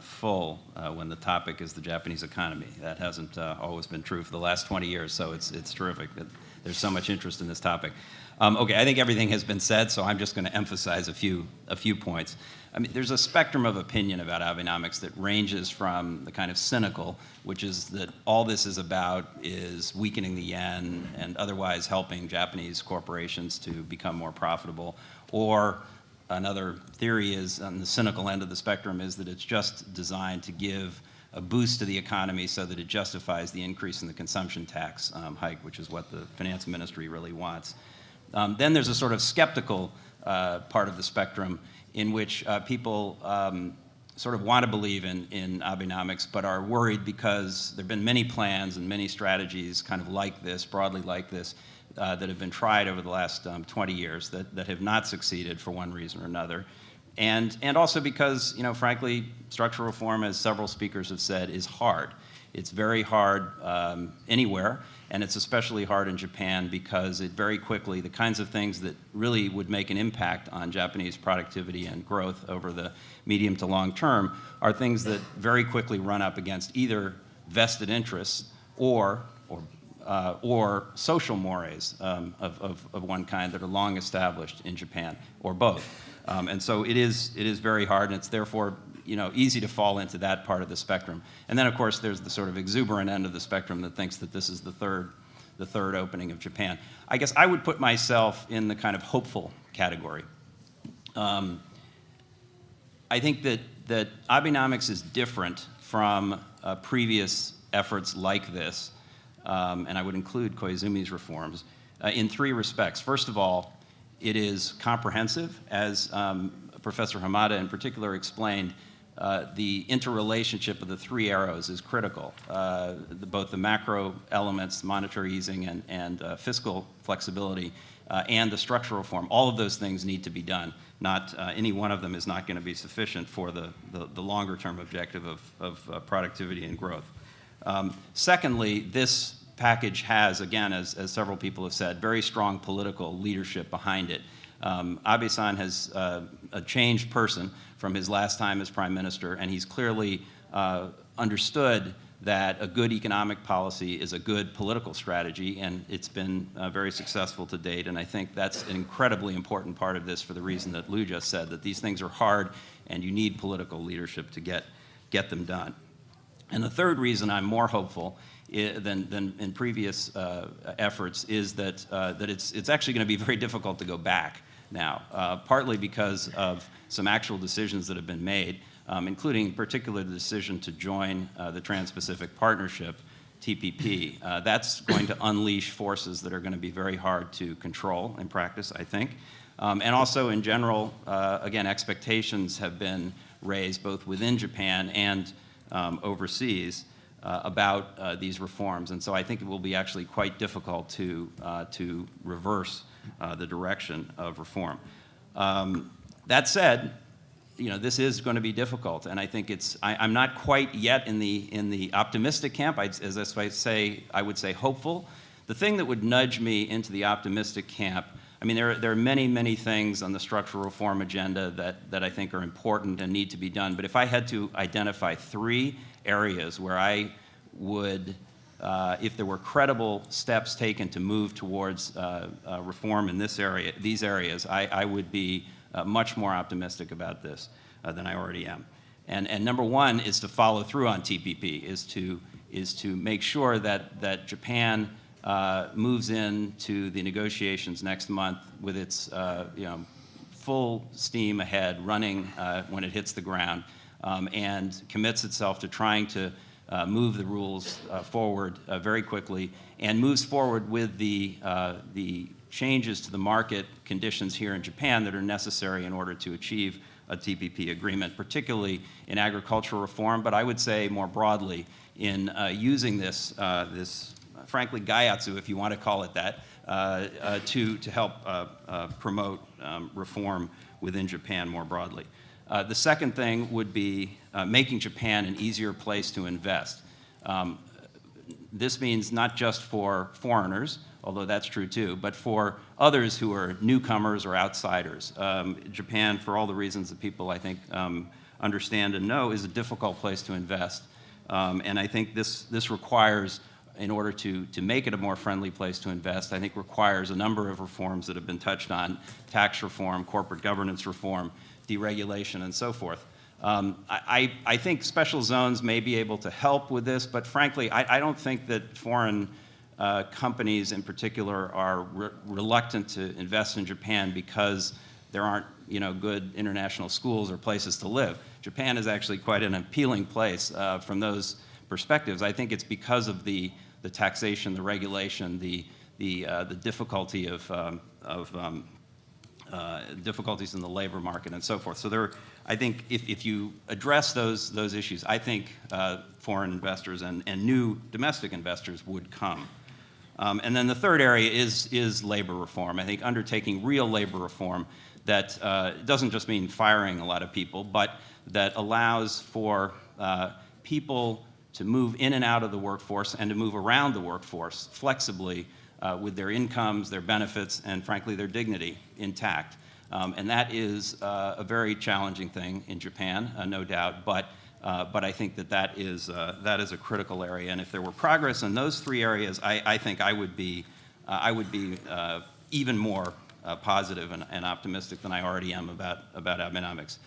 full when the topic is the Japanese economy. That hasn't always been true for the last 20 years, so it's terrific that there's so much interest in this topic. Okay, I think everything has been said, so I'm just going to emphasize a few points. I mean, there's a spectrum of opinion about Abenomics that ranges from the kind of cynical, which is that all this is about is weakening the yen and otherwise helping Japanese corporations to become more profitable, or another theory is, on the cynical end of the spectrum, is that it's just designed to give a boost to the economy so that it justifies the increase in the consumption tax hike, which is what the finance ministry really wants. Then there's a sort of skeptical part of the spectrum in which people sort of want to believe in Abenomics, but are worried because there have been many plans and many strategies kind of like this, broadly like this, that have been tried over the last 20 years that have not succeeded for one reason or another. And also because, frankly, structural reform, as several speakers have said, is hard. It's very hard anywhere, and it's especially hard in Japan because it very quickly, the kinds of things that really would make an impact on Japanese productivity and growth over the medium to long term are things that very quickly run up against either vested interests or social mores of one kind that are long established in Japan, or both. And so it is very hard, and it's therefore easy to fall into that part of the spectrum. And then, of course, there's the sort of exuberant end of the spectrum that thinks that this is the third opening of Japan. I guess I would put myself in the kind of hopeful category. I think that Abenomics is different from previous efforts like this, and I would include Koizumi's reforms, in three respects. First of all, it is comprehensive. As Professor Hamada in particular explained, the interrelationship of the three arrows is critical. Both the macro elements, monetary easing and fiscal flexibility, and the structural reform, all of those things need to be done. Not any one of them is not going to be sufficient for the longer term objective of productivity and growth. Secondly, this package has, again, as several people have said, very strong political leadership behind it. Abe-san has a changed person from his last time as prime minister, and he's clearly understood that a good economic policy is a good political strategy, and it's been very successful to date. And I think that's an incredibly important part of this for the reason that Lou just said, that these things are hard and you need political leadership to get them done. And the third reason I'm more hopeful than in previous efforts is that it's actually going to be very difficult to go back now, partly because of some actual decisions that have been made, including in particular the decision to join the Trans-Pacific Partnership, TPP. That's going to unleash forces that are going to be very hard to control in practice, I think. And also in general, again, expectations have been raised both within Japan and overseas about these reforms. And so I think it will be actually quite difficult to reverse the direction of reform. That said, this is going to be difficult, and I think I'm not quite yet in the optimistic camp. I would say hopeful. The thing that would nudge me into the optimistic camp, I mean, there are many, many things on the structural reform agenda that I think are important and need to be done. But if I had to identify three areas where I would, if there were credible steps taken to move towards reform in these areas, I would be much more optimistic about this than I already am. And number one is to follow through on TPP, is to make sure that Japan moves into the negotiations next month with its full steam ahead, running when it hits the ground, and commits itself to trying to move the rules forward very quickly, and moves forward with the changes to the market conditions here in Japan that are necessary in order to achieve a TPP agreement, particularly in agricultural reform, but I would say more broadly in using this frankly, gaiatsu, if you want to call it that, to help promote reform within Japan more broadly. The second thing would be making Japan an easier place to invest. This means not just for foreigners, although that's true too, but for others who are newcomers or outsiders. Japan, for all the reasons that people, I think, understand and know, is a difficult place to invest. And I think this requires, in order to make it a more friendly place to invest, I think requires a number of reforms that have been touched on: tax reform, corporate governance reform, deregulation, and so forth. I think special zones may be able to help with this, but frankly, I don't think that foreign companies in particular are reluctant to invest in Japan because there aren't good international schools or places to live. Japan is actually quite an appealing place from those perspectives. I think it's because of the taxation, the regulation, the difficulty of difficulties in the labor market, and so forth. So I think if you address those issues, I think foreign investors and new domestic investors would come. And then the third area is labor reform. I think undertaking real labor reform that doesn't just mean firing a lot of people, but that allows for people to move in and out of the workforce and to move around the workforce flexibly with their incomes, their benefits, and frankly, their dignity intact. And that is a very challenging thing in Japan, no doubt, but I think that is a critical area. And if there were progress in those three areas, I think I would be even more positive and optimistic than I already am about Abenomics.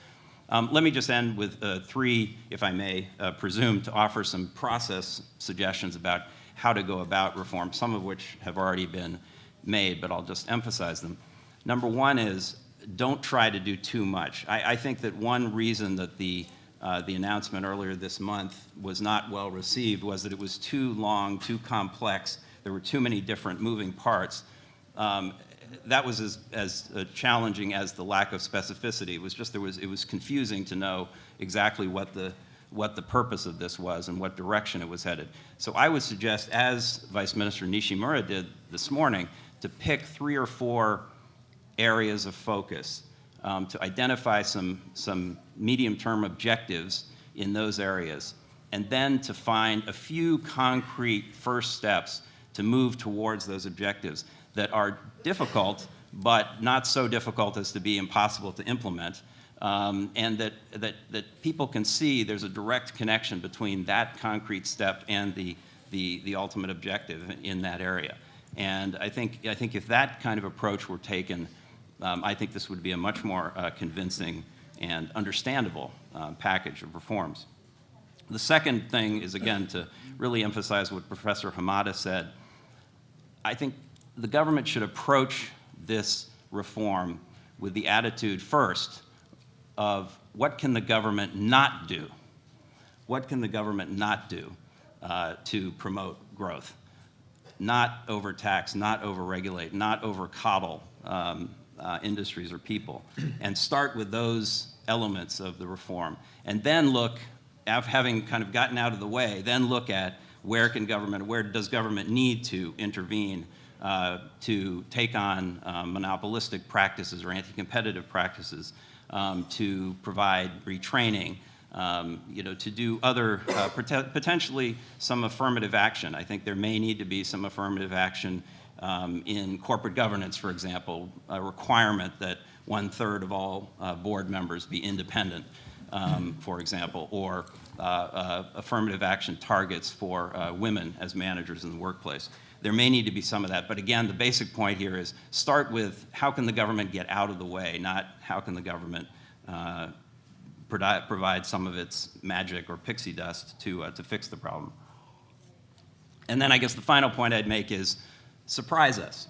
Let me just end with three, if I may presume, to offer some process suggestions about how to go about reform, some of which have already been made, but I'll just emphasize them. Number one is don't try to do too much. I think that one reason that the announcement earlier this month was not well received was that it was too long, too complex. There were too many different moving parts. That was as challenging as the lack of specificity. It was just it was confusing to know exactly what the purpose of this was and what direction it was headed. So I would suggest, as Vice Minister Nishimura did this morning, to pick 3 or 4 areas of focus, to identify some medium-term objectives in those areas, and then to find a few concrete first steps to move towards those objectives that are difficult, but not so difficult as to be impossible to implement, and that people can see there's a direct connection between that concrete step and the ultimate objective in that area. And I think if that kind of approach were taken, I think this would be a much more convincing and understandable package of reforms. The second thing is, again, to really emphasize what Professor Hamada said. I think the government should approach this reform with the attitude first of what can the government not do? What can the government not do to promote growth? Not overtax, not overregulate, not overcoddle industries or people, and start with those elements of the reform. And then look, having kind of gotten out of the way, then look at where does government need to intervene to take on monopolistic practices or anti-competitive practices, to provide retraining, to do other, potentially some affirmative action. I think there may need to be some affirmative action in corporate governance, for example, a requirement that 1/3 of all board members be independent, for example, or affirmative action targets for women as managers in the workplace. There may need to be some of that, but again, the basic point here is start with how can the government get out of the way, not how can the government provide some of its magic or pixie dust to fix the problem. And then I guess the final point I'd make is surprise us.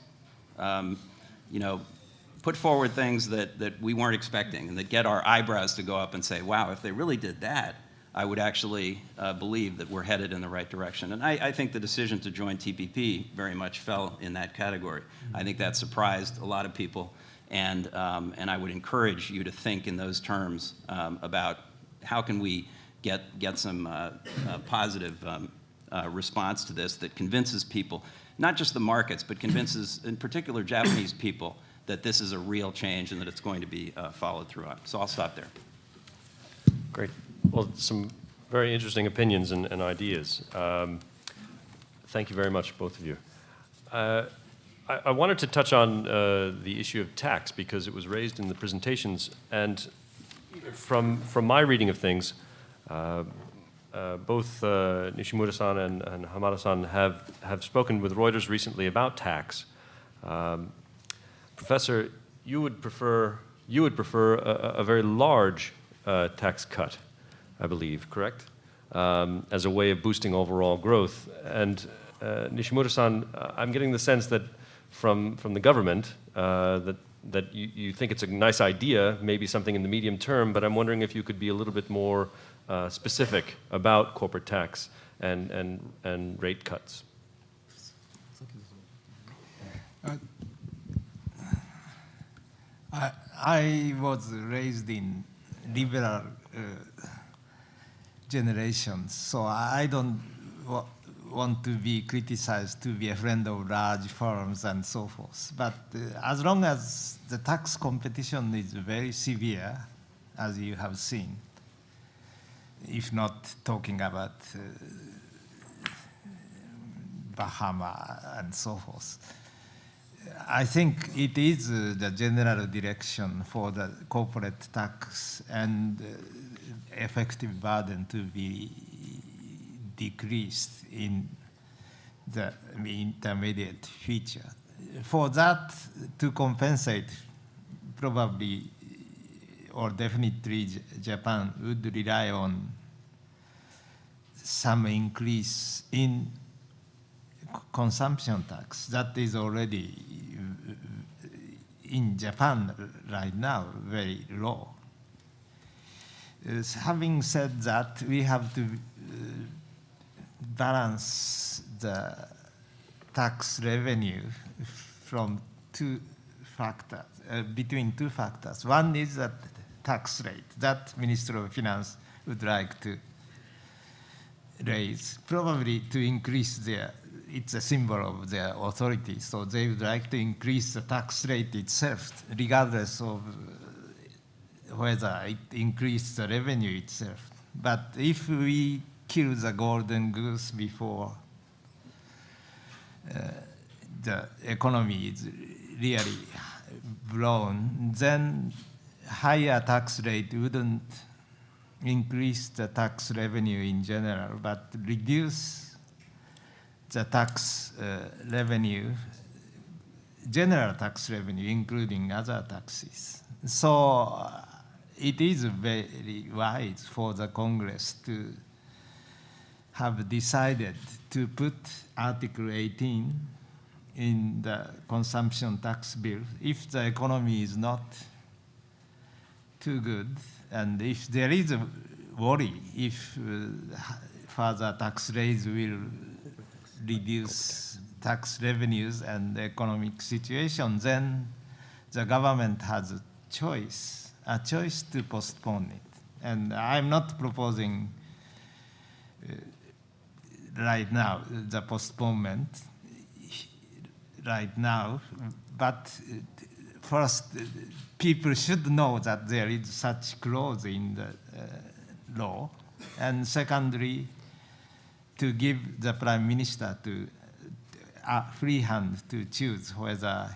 Put forward things that we weren't expecting and that get our eyebrows to go up and say, wow, if they really did that, I would actually believe that we're headed in the right direction. And I think the decision to join TPP very much fell in that category. I think that surprised a lot of people, and I would encourage you to think in those terms about how can we get some positive response to this that convinces people, not just the markets, but convinces in particular Japanese people that this is a real change and that it's going to be followed through on. So I'll stop there. Great. Well, some very interesting opinions and ideas. Thank you very much, both of you. I wanted to touch on the issue of tax because it was raised in the presentations, and from my reading of things, both Nishimura-san and Hamada-san have spoken with Reuters recently about tax. Professor, you would prefer a very large tax cut, I believe, correct? As a way of boosting overall growth. And Nishimura-san, I'm getting the sense that from the government that you think it's a nice idea, maybe something in the medium term, but I'm wondering if you could be a little bit more specific about corporate tax and rate cuts. I was raised in liberal generations, so I don't want to be criticized to be a friend of large firms and so forth. But as long as the tax competition is very severe, as you have seen, if not talking about Bahama and so forth. I think it is the general direction for the corporate tax and effective burden to be decreased in the intermediate future. For that to compensate, probably or definitely Japan would rely on some increase in consumption tax. That is already in Japan right now very low. Having said that, we have to balance the tax revenue from between two factors. One is the tax rate that Minister of Finance would like to raise, probably to increase it's a symbol of their authority, so they would like to increase the tax rate itself, regardless of whether it increases the revenue itself. But if we kill the golden goose before the economy is really blown, then higher tax rate wouldn't increase the tax revenue in general, but reduce the tax revenue, general tax revenue, including other taxes. So it is very wise for the Congress to have decided to put Article 18 in the consumption tax bill. If the economy is not too good, and if there is a worry if further tax raise will reduce tax revenues and the economic situation, then the government has a choice to postpone it. And I'm not proposing right now the postponement right now, but first people should know that there is such clause in the law, and secondly, to give the Prime Minister a free hand to choose whether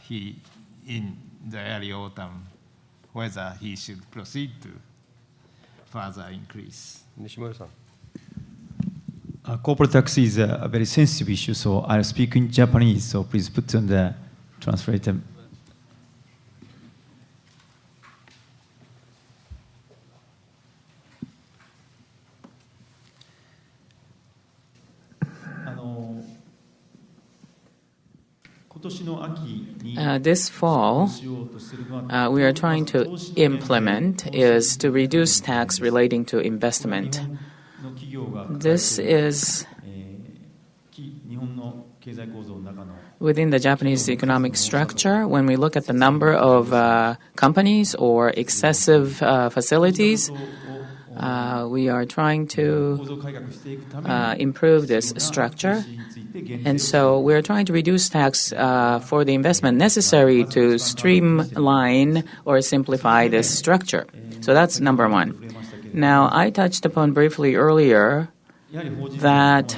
in the early autumn, whether he should proceed to further increase. Nishimura-san. Corporate tax is a very sensitive issue, so I'll speak in Japanese, so please put on the translator. 今年の秋に This fall, we are trying to implement is to reduce tax relating to investment. This is within the Japanese economic structure. When we look at the number of companies or excessive facilities, we are trying to improve this structure. And so we're trying to reduce tax for the investment necessary to streamline or simplify this structure. So that's number one. Now, I touched upon briefly earlier that,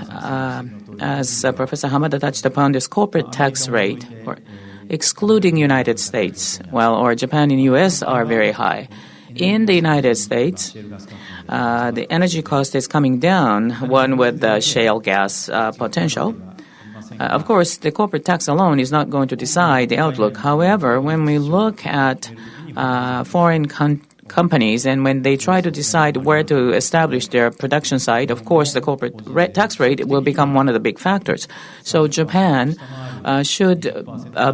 as Professor Hamada touched upon, this corporate tax rate, or excluding United States, or Japan and U.S. are very high. In the United States, the energy cost is coming down, one with the shale gas potential. Of course, the corporate tax alone is not going to decide the outlook. However, when we look at foreign companies and when they try to decide where to establish their production site, of course, the corporate tax rate will become one of the big factors. So Japan should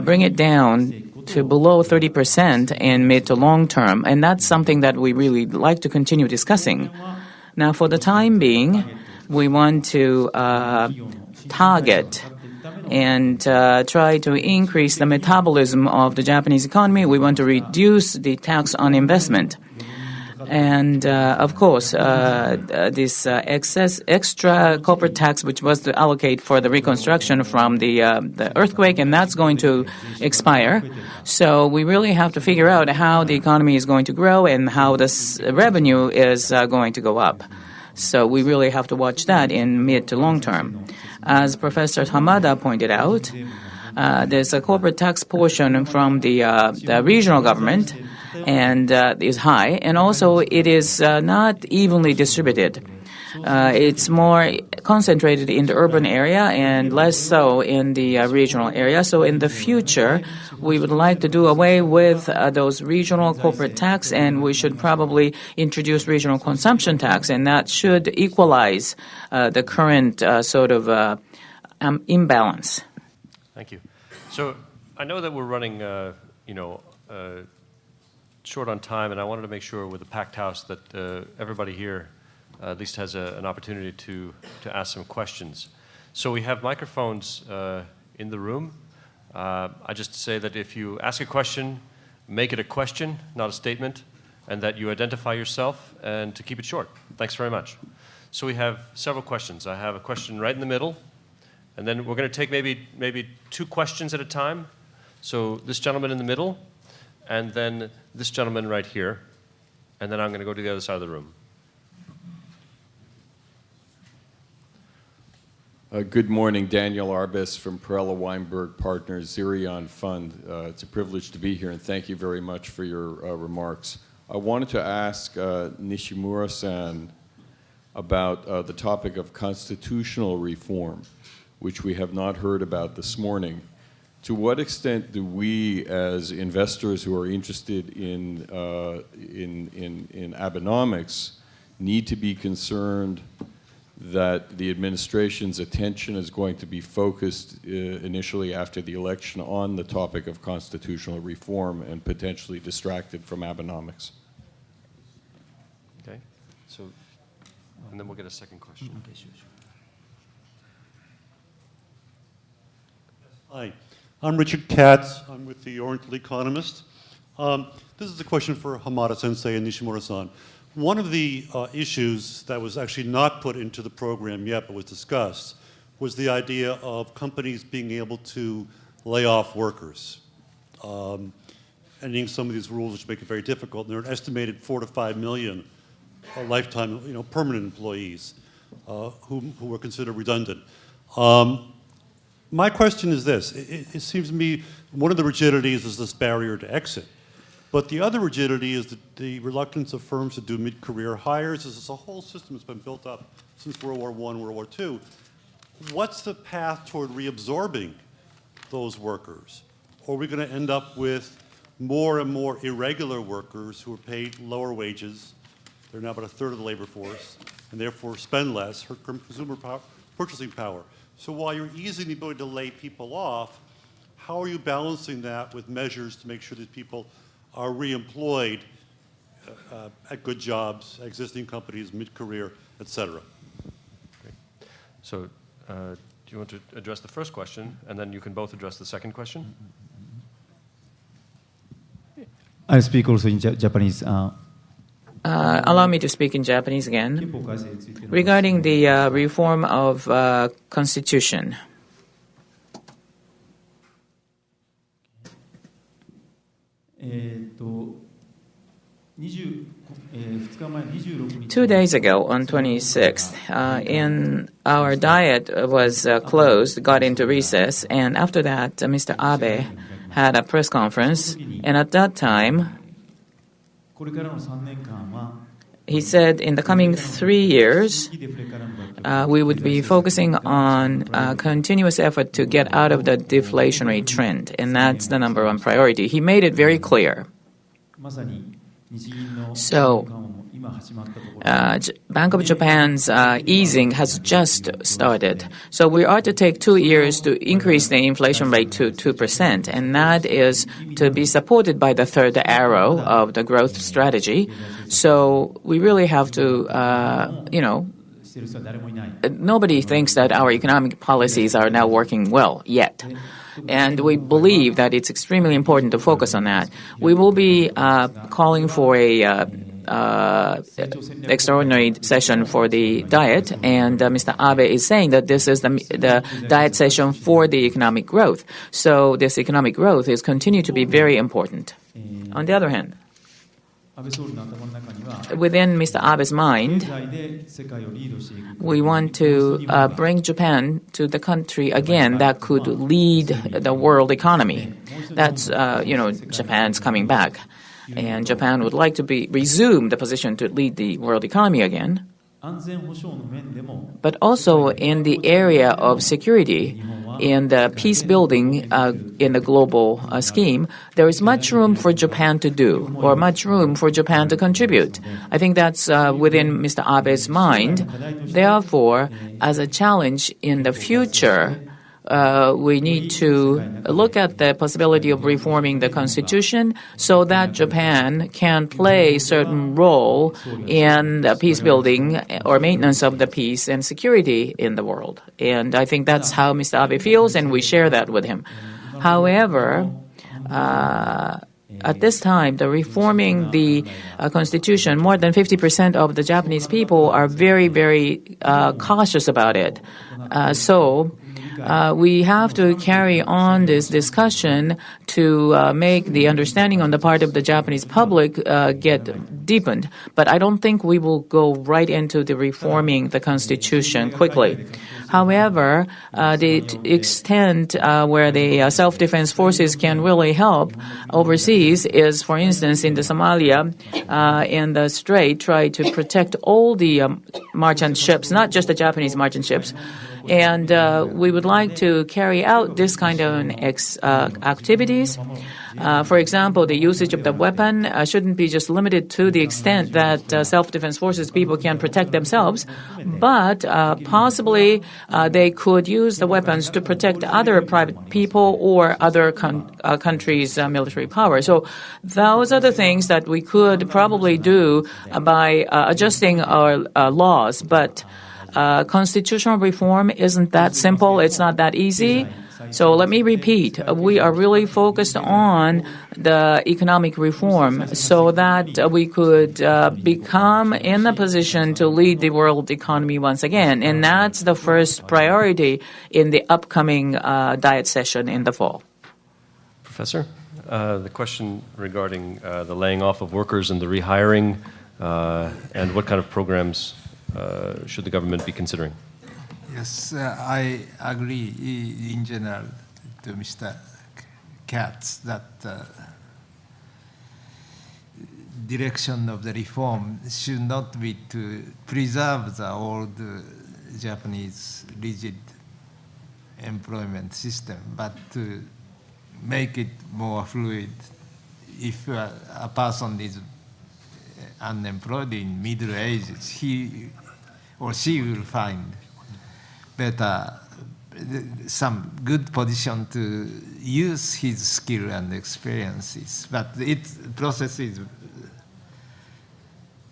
bring it down to below 30% in mid to long term, and that's something that we really like to continue discussing. Now, for the time being, we want to target and try to increase the metabolism of the Japanese economy. We want to reduce the tax on investment. And, of course, this extra corporate tax, which was to allocate for the reconstruction from the earthquake, and that's going to expire. So we really have to figure out how the economy is going to grow and how this revenue is going to go up. So we really have to watch that in mid to long term. As Professor Hamada pointed out, there's a corporate tax portion from the regional government and is high, and also it is not evenly distributed. It's more concentrated in the urban area and less so in the regional area. So in the future, we would like to do away with those regional corporate tax, and we should probably introduce regional consumption tax, and that should equalize the current sort of imbalance. Thank you. So I know that we're running, short on time, and I wanted to make sure with the packed house that everybody here at least has an opportunity to ask some questions. So we have microphones in the room. I just say that if you ask a question, make it a question, not a statement, and that you identify yourself and to keep it short. Thanks very much. So we have several questions. I have a question right in the middle, and then we're going to take maybe two questions at a time. So this gentleman in the middle, and then this gentleman right here, and then I'm going to go to the other side of the room. Good morning, Daniel Arbus from Perella Weinberg Partners, Zirion Fund. It's a privilege to be here, and thank you very much for your remarks. I wanted to ask Nishimura-san about the topic of constitutional reform, which we have not heard about this morning. To what extent do we, as investors who are interested in Abenomics, need to be concerned that the administration's attention is going to be focused initially after the election on the topic of constitutional reform and potentially distracted from Abenomics? Okay. So, and then we'll get a second question. Hi, I'm Richard Katz. I'm with the Oriental Economist. This is a question for Hamada-sensei and Nishimura-san. One of the issues that was actually not put into the program yet but was discussed was the idea of companies being able to lay off workers. Ending some of these rules which make it very difficult. And there are an estimated 4 to 5 million lifetime, permanent employees who are considered redundant. My question is this. It seems to me one of the rigidities is this barrier to exit. But the other rigidity is the reluctance of firms to do mid-career hires. This is a whole system that's been built up since World War I, World War II. What's the path toward reabsorbing those workers? Or are we going to end up with more and more irregular workers who are paid lower wages? They're now about a third of the labor force, and therefore spend less, hurt consumer purchasing power. So while you're easing the ability to lay people off, how are you balancing that with measures to make sure that people are reemployed at good jobs, existing companies, mid-career, et cetera? Great. So do you want to address the first question, and then you can both address the second question? I speak also in Japanese. Allow me to speak in Japanese again. Regarding the reform of Constitution. Two days ago, on 26th, our diet was closed, got into recess, and after that, Mr. Abe had a press conference, and at that time, he said in the coming 3 years, we would be focusing on continuous effort to get out of the deflationary trend, and that's the number one priority. He made it very clear. So, Bank of Japan's easing has just started. So we are to take 2 years to increase the inflation rate to 2%, and that is to be supported by the third arrow of the growth strategy. So we really have to, nobody thinks that our economic policies are now working well yet. And we believe that it's extremely important to focus on that. We will be calling for a extraordinary session for the diet, and Mr. Abe is saying that this is the diet session for the economic growth. So this economic growth is continue to be very important. On the other hand, within Mr. Abe's mind, we want to bring Japan to the country again that could lead the world economy. That's, Japan's coming back. And Japan would like to resume the position to lead the world economy again. But also in the area of security, in the peace building in the global scheme, there is much room for Japan to do, or much room for Japan to contribute. I think that's within Mr. Abe's mind. Therefore, as a challenge in the future, we need to look at the possibility of reforming the constitution so that Japan can play a certain role in the peace building or maintenance of the peace and security in the world. And I think that's how Mr. Abe feels, and we share that with him. However, at this time, the reforming the constitution, more than 50% of the Japanese people are very, very cautious about it. So we have to carry on this discussion to make the understanding on the part of the Japanese public get deepened. But I don't think we will go right into the reforming the constitution quickly. However, the extent where the self-defense forces can really help overseas is, for instance, in the Somalia, in the Strait, try to protect all the merchant ships, not just the Japanese merchant ships. And we would like to carry out this kind of activities. For example, the usage of the weapon shouldn't be just limited to the extent that self-defense forces people can protect themselves, but possibly they could use the weapons to protect other private people or other countries' military power. So those are the things that we could probably do by adjusting our laws, but constitutional reform isn't that simple. It's not that easy. So let me repeat. We are really focused on the economic reform so that we could become in a position to lead the world economy once again. And that's the first priority in the upcoming Diet session in the fall. Professor, the question regarding the laying off of workers and the rehiring and what kind of programs should the government be considering? Yes, I agree in general to Mr. Katz that direction of the reform should not be to preserve the old Japanese rigid employment system, but to make it more fluid. If a person is unemployed in middle ages, he or she will find better, some good position to use his skill and experiences. But its process is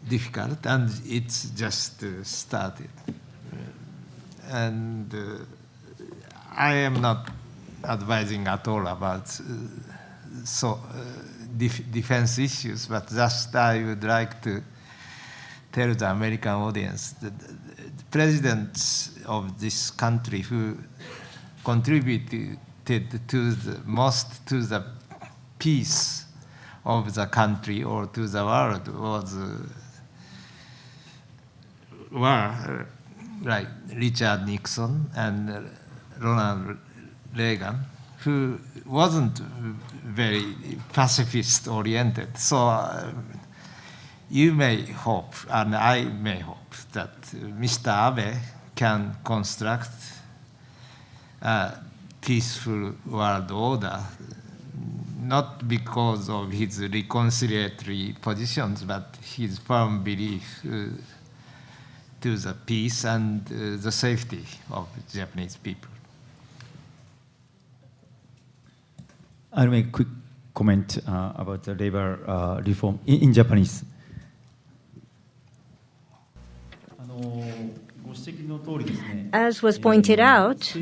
difficult, and it's just started. And I am not advising at all about defense issues, but just I would like to tell the American audience that the presidents of this country who contributed to the most to the peace of the country or to the world were like Richard Nixon and Ronald Reagan, who wasn't very pacifist-oriented. So you may hope, and I may hope, that Mr. Abe can construct a peaceful world order, not because of his reconciliatory positions, but his firm belief to the peace and the safety of Japanese people. I'll make a quick comment about the labor reform in Japanese. As was pointed out,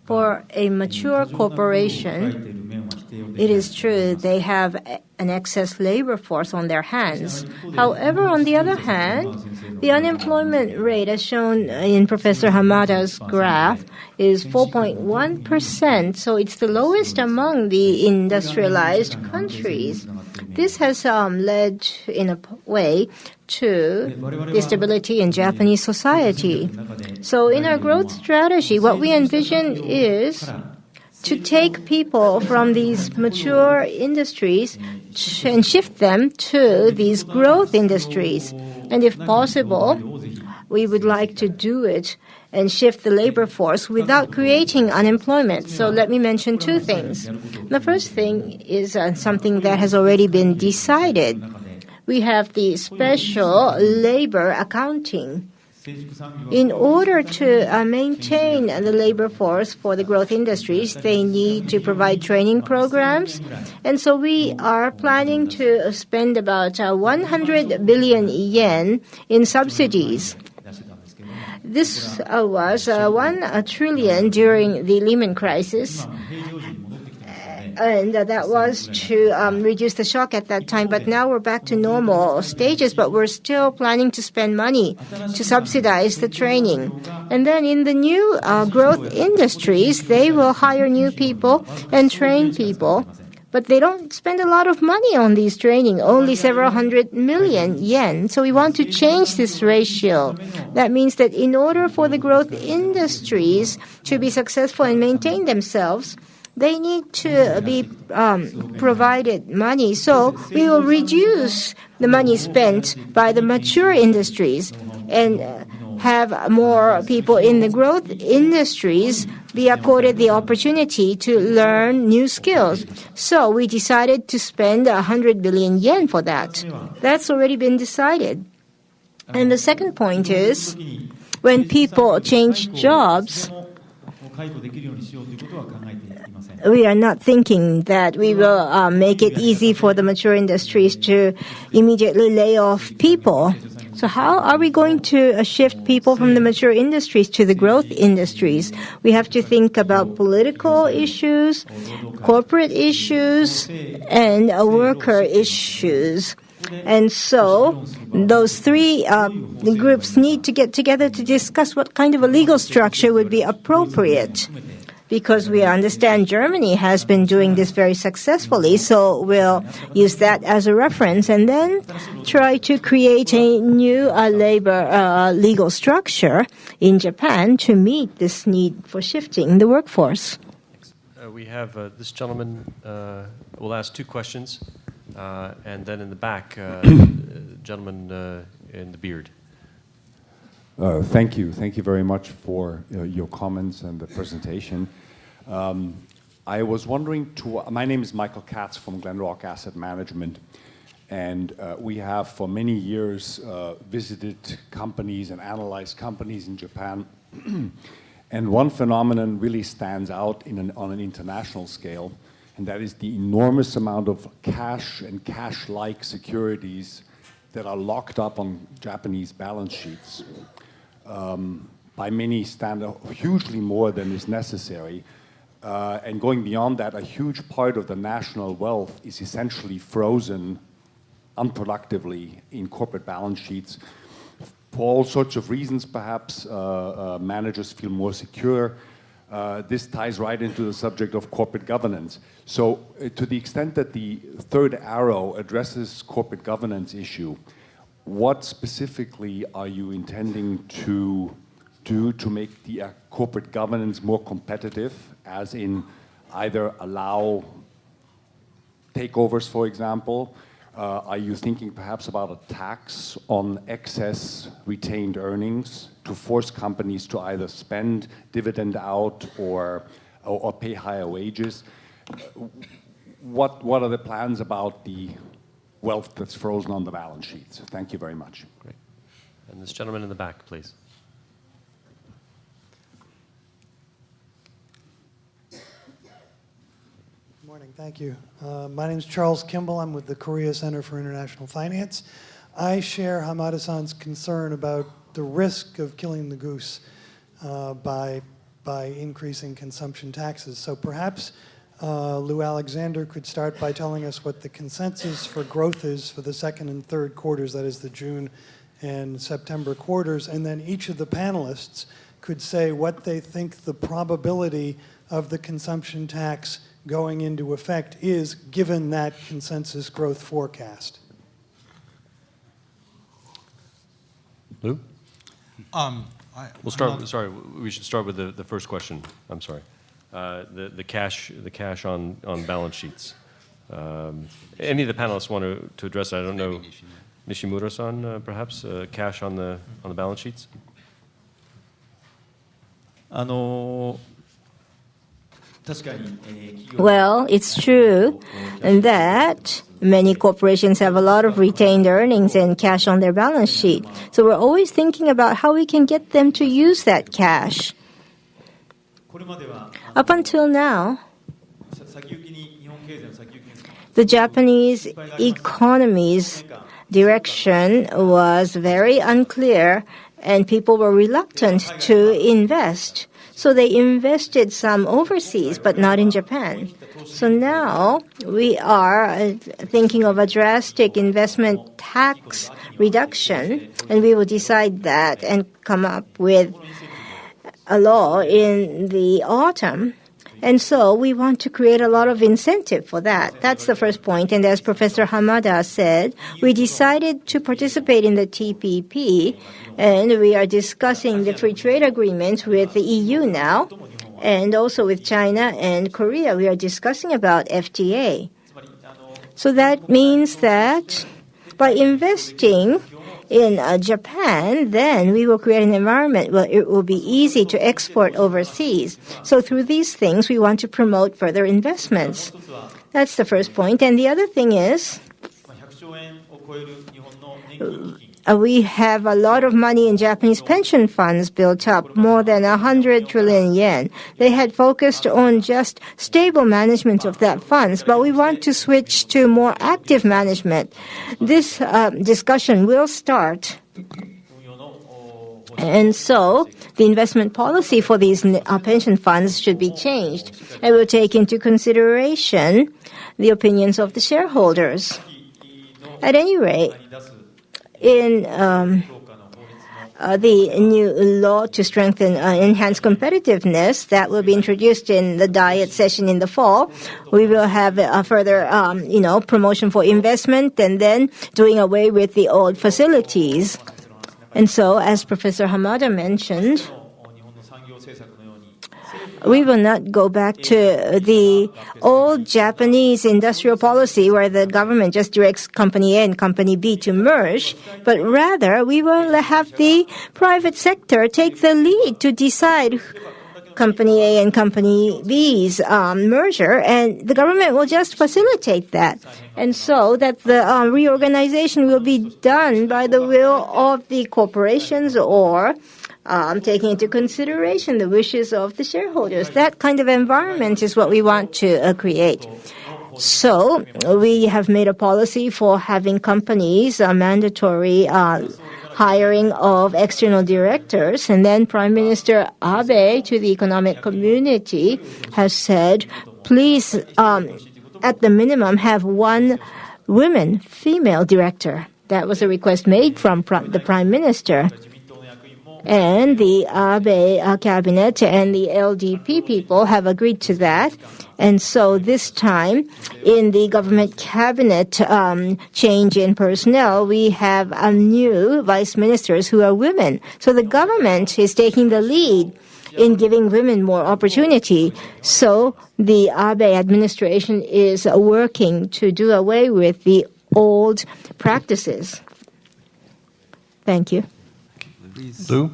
for a mature corporation, it is true they have an excess labor force on their hands. However, on the other hand, the unemployment rate, as shown in Professor Hamada's graph, is 4.1%, so it's the lowest among the industrialized countries. This has led, in a way, to the stability in Japanese society. So in our growth strategy, what we envision is to take people from these mature industries and shift them to these growth industries. And if possible, we would like to do it and shift the labor force without creating unemployment. So let me mention two things. The first thing is something that has already been decided. We have the special labor accounting. In order to maintain the labor force for the growth industries, they need to provide training programs. And so we are planning to spend about 100 billion yen in subsidies. This was 1 trillion during the Lehman crisis. And that was to reduce the shock at that time. But now we're back to normal stages, but we're still planning to spend money to subsidize the training. And then in the new growth industries, they will hire new people and train people. But they don't spend a lot of money on these training, only several hundred million yen. So we want to change this ratio. That means that in order for the growth industries to be successful and maintain themselves, they need to be provided money. So we will reduce the money spent by the mature industries and have more people in the growth industries be accorded the opportunity to learn new skills. So we decided to spend 100 billion yen for that. That's already been decided. And the second point is, when people change jobs, we are not thinking that we will make it easy for the mature industries to immediately lay off people. So how are we going to shift people from the mature industries to the growth industries? We have to think about political issues, corporate issues, and worker issues. And so those three groups need to get together to discuss what kind of a legal structure would be appropriate. Because we understand Germany has been doing this very successfully, so we'll use that as a reference and then try to create a new labor legal structure in Japan to meet this need for shifting the workforce. We have this gentleman will ask two questions, and then in the back, gentleman in the beard. Thank you. Thank you very much for your comments and the presentation. I was wondering, my name is Michael Katz from Glenrock Asset Management, and we have for many years visited companies and analyzed companies in Japan. And one phenomenon really stands out on an international scale, and that is the enormous amount of cash and cash-like securities that are locked up on Japanese balance sheets. By many standards, hugely more than is necessary. And going beyond that, a huge part of the national wealth is essentially frozen unproductively in corporate balance sheets. For all sorts of reasons, perhaps managers feel more secure. This ties right into the subject of corporate governance. So to the extent that the third arrow addresses corporate governance issue, what specifically are you intending to do to make the corporate governance more competitive, as in either allow takeovers, for example? Are you thinking perhaps about a tax on excess retained earnings to force companies to either spend dividend out or pay higher wages? What are the plans about the wealth that's frozen on the balance sheets? Thank you very much. Great. And this gentleman in the back, please. Good morning. Thank you. My name is Charles Kimball. I'm with the Korea Center for International Finance. I share Hamada-san's concern about the risk of killing the goose by increasing consumption taxes. So perhaps Lou Alexander could start by telling us what the consensus for growth is for the second and third quarters, that is the June and September quarters, and then each of the panelists could say what they think the probability of the consumption tax going into effect is given that consensus growth forecast. Lou? We'll start. Sorry, we should start with the first question. I'm sorry. The cash on balance sheets. Any of the panelists want to address that? I don't know. Nishimura-san, perhaps cash on the balance sheets. Well, it's true that many corporations have a lot of retained earnings and cash on their balance sheet. So we're always thinking about how we can get them to use that cash. Up until now, the Japanese economy's direction was very unclear and people were reluctant to invest. So they invested some overseas, but not in Japan. So now we are thinking of a drastic investment tax reduction, and we will decide that and come up with a law in the autumn. And so we want to create a lot of incentive for that. That's the first point. And as Professor Hamada said, we decided to participate in the TPP, and we are discussing the free trade agreements with the EU now, and also with China and Korea. We are discussing about FTA. So that means that by investing in Japan, then we will create an environment where it will be easy to export overseas. So through these things, we want to promote further investments. That's the first point. And the other thing is, we have a lot of money in Japanese pension funds built up, more than 100 trillion yen. They had focused on just stable management of that funds, but we want to switch to more active management. This discussion will start. And so the investment policy for these pension funds should be changed. It will take into consideration the opinions of the shareholders. At any rate, in the new law to strengthen enhance competitiveness that will be introduced in the Diet session in the fall, we will have a further, promotion for investment and then doing away with the old facilities. And so, as Professor Hamada mentioned, we will not go back to the old Japanese industrial policy where the government just directs company A and company B to merge, but rather we will have the private sector take the lead to decide company A and company B's merger, and the government will just facilitate that. And so that the reorganization will be done by the will of the corporations or taking into consideration the wishes of the shareholders. That kind of environment is what we want to create. So we have made a policy for having companies mandatory hiring of external directors, and then Prime Minister Abe to the economic community has said, please, at the minimum, have one female director. That was a request made from the Prime Minister. And the Abe cabinet and the LDP people have agreed to that. And so this time, in the government cabinet change in personnel, we have new vice ministers who are women. So the government is taking the lead in giving women more opportunity. So the Abe administration is working to do away with the old practices. Thank you. Lou?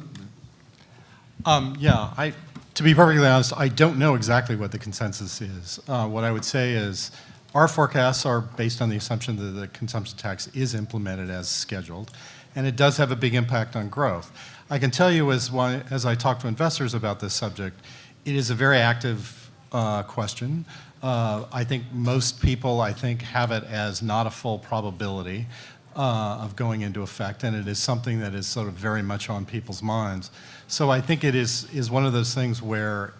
To be perfectly honest, I don't know exactly what the consensus is. What I would say is our forecasts are based on the assumption that the consumption tax is implemented as scheduled, and it does have a big impact on growth. I can tell you as I talk to investors about this subject, it is a very active question. I think most people, have it as not a full probability of going into effect, and it is something that is sort of very much on people's minds. So I think it is one of those things where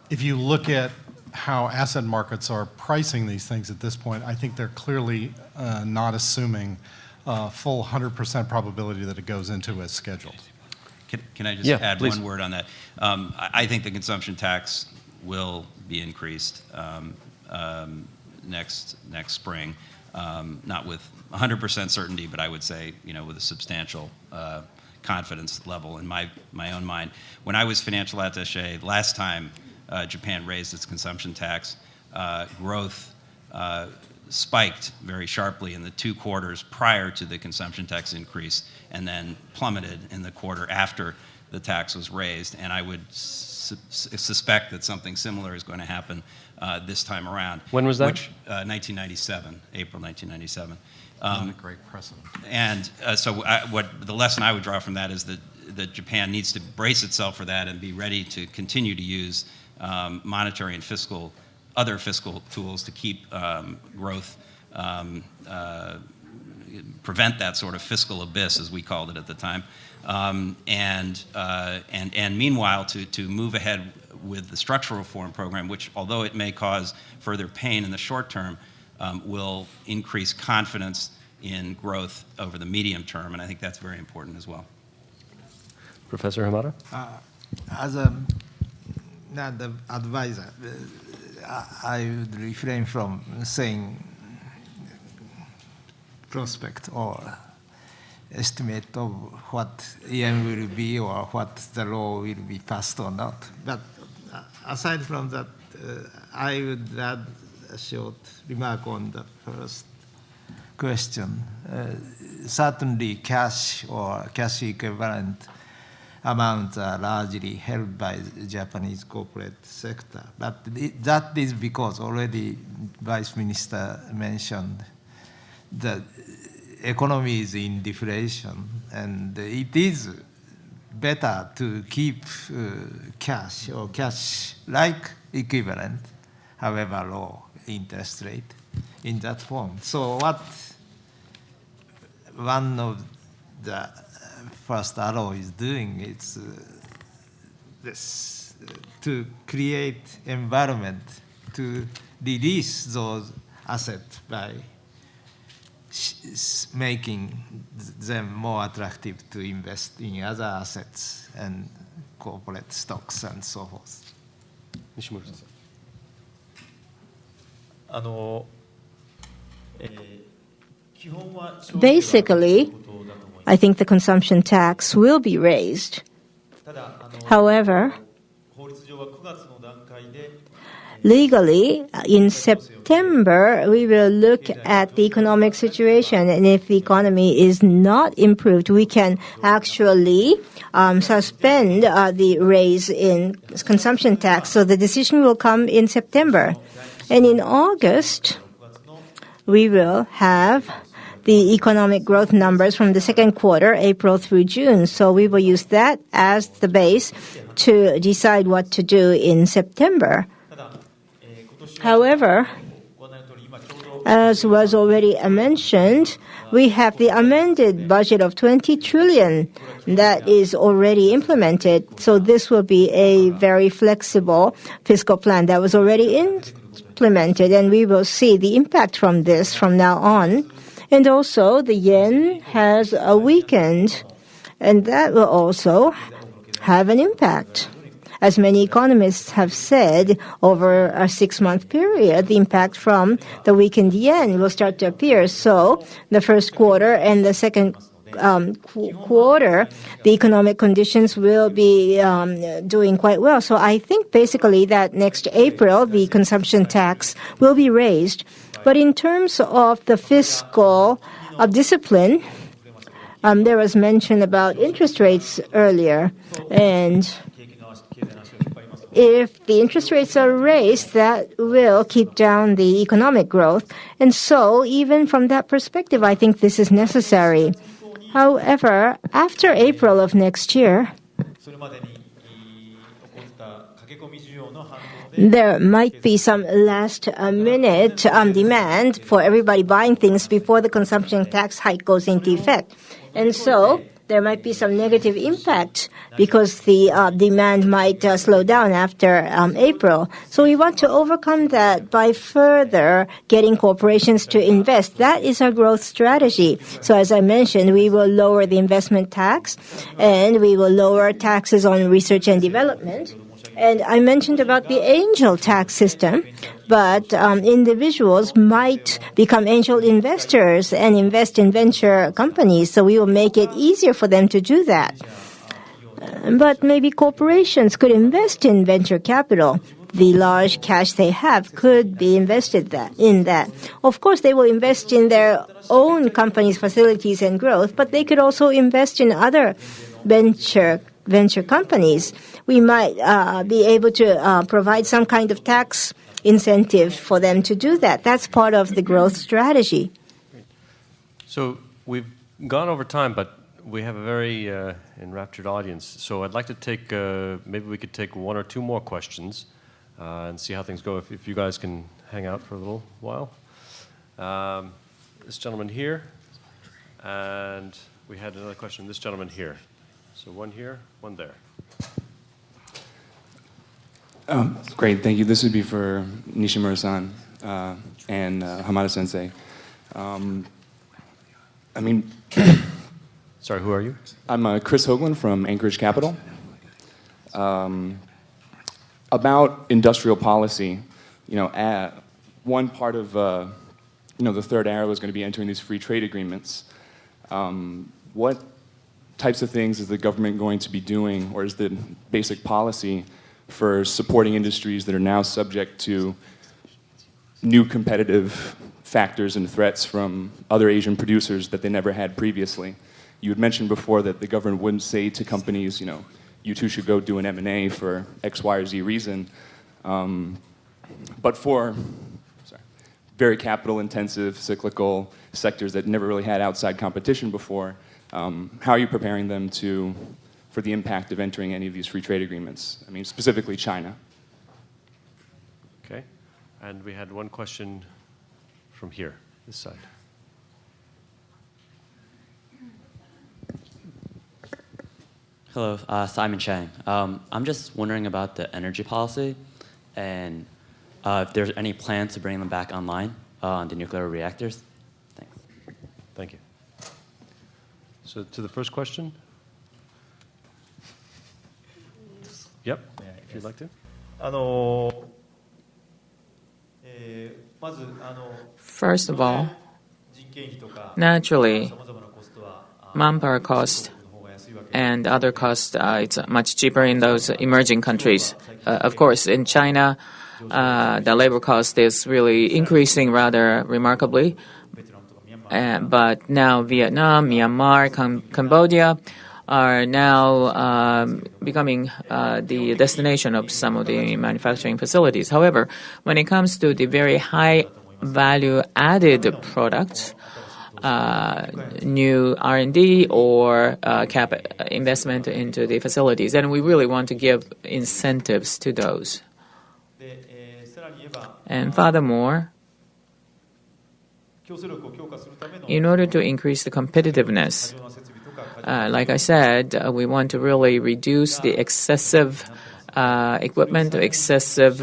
if you look at how asset markets are pricing these things at this point, I think they're clearly not assuming full 100% probability that it goes into as scheduled. Can I just Yeah, add please. one word on that? I think the consumption tax will be increased next spring, not with 100% certainty, but I would say, with a substantial confidence level in my own mind. When I was financial attaché last time Japan raised its consumption tax, growth spiked very sharply in the 2 quarters prior to the consumption tax increase, and then plummeted in the quarter after the tax was raised. And I would suspect that something similar is going to happen this time around. When was that? Which, 1997, April 1997. Not a great precedent. And so what the lesson I would draw from that is that Japan needs to brace itself for that and be ready to continue to use monetary and other fiscal tools to keep growth, prevent that sort of fiscal abyss, as we called it at the time, and meanwhile to move ahead with the structural reform program, which, although it may cause further pain in the short term, will increase confidence in growth over the medium term, and I think that's very important as well. Professor Hamada? As an advisor, I would refrain from saying prospect or estimate of what yen will be or what the law will be passed or not. But aside from that, I would add a short remark on the first question. Certainly cash or cash equivalent amounts are largely held by the Japanese corporate sector. But that is because already Vice Minister mentioned the economy is in deflation, and it is better to keep cash or cash-like equivalent, however low interest rate, in that form. So what one of the first arrow is doing is this, to create environment to release those assets by making them more attractive to invest in other assets and corporate stocks and so forth. Nishimura-san. Basically, I think the consumption tax will be raised. However, legally, in September, we will look at the economic situation, and if the economy is not improved, we can actually suspend the raise in consumption tax. So the decision will come in September. And in August, we will have the economic growth numbers from the second quarter, April through June. So we will use that as the base to decide what to do in September. However, as was already mentioned, we have the amended budget of 20 trillion that is already implemented. So this will be a very flexible fiscal plan that was already implemented, and we will see the impact from this from now on. And also, the yen has weakened, and that will also have an impact. As many economists have said, over a 6-month period, the impact from the weakened yen will start to appear. So the first quarter and the second quarter, the economic conditions will be doing quite well. So I think basically that next April, the consumption tax will be raised. But in terms of the fiscal discipline, there was mention about interest rates earlier, and if the interest rates are raised, that will keep down the economic growth. And so, even from that perspective, I think this is necessary. However, after April of next year, there might be some last-minute demand for everybody buying things before the consumption tax hike goes into effect. And so there might be some negative impact because the demand might slow down after April. So we want to overcome that by further getting corporations to invest. That is our growth strategy. So as I mentioned, we will lower the investment tax and we will lower taxes on research and development. And I mentioned about the angel tax system, but individuals might become angel investors and invest in venture companies, so we will make it easier for them to do that. But maybe corporations could invest in venture capital. The large cash they have could be invested in that. Of course, they will invest in their own companies' facilities and growth, but they could also invest in other venture companies. We might be able to provide some kind of tax incentive for them to do that. That's part of the growth strategy. So we've gone over time, but we have a very enraptured audience. So I'd like to take, maybe we could take one or two more questions and see how things go, if you guys can hang out for a little while. This gentleman here, and we had another question, this gentleman here. So one here, one there. Great, thank you. This would be for Nishimura-san and Hamada-sensei. Sorry, who are you? I'm Chris Hoagland from Anchorage Capital. About industrial policy, one part of the third era was going to be entering these free trade agreements. What types of things is the government going to be doing, or is the basic policy for supporting industries that are now subject to new competitive factors and threats from other Asian producers that they never had previously? You had mentioned before that the government wouldn't say to companies, you two should go do an M&A for X, Y, or Z reason. But for very capital-intensive, cyclical sectors that never really had outside competition before, how are you preparing them for the impact of entering any of these free trade agreements? Specifically China. Okay. And we had one question from here, this side. Hello, Simon Chang. I'm just wondering about the energy policy and if there's any plans to bring them back online on the nuclear reactors. Thanks. Thank you. So to the first question? Yep, if you'd like to. First of all, naturally, manpower cost and other costs, it's much cheaper in those emerging countries. Of course, in China, the labor cost is really increasing rather remarkably. But now Vietnam, Myanmar, Cambodia are now becoming the destination of some of the manufacturing facilities. However, when it comes to the very high value-added products, new R&D or investment into the facilities, and we really want to give incentives to those. And furthermore, in order to increase the competitiveness, like I said, we want to really reduce the excessive equipment, excessive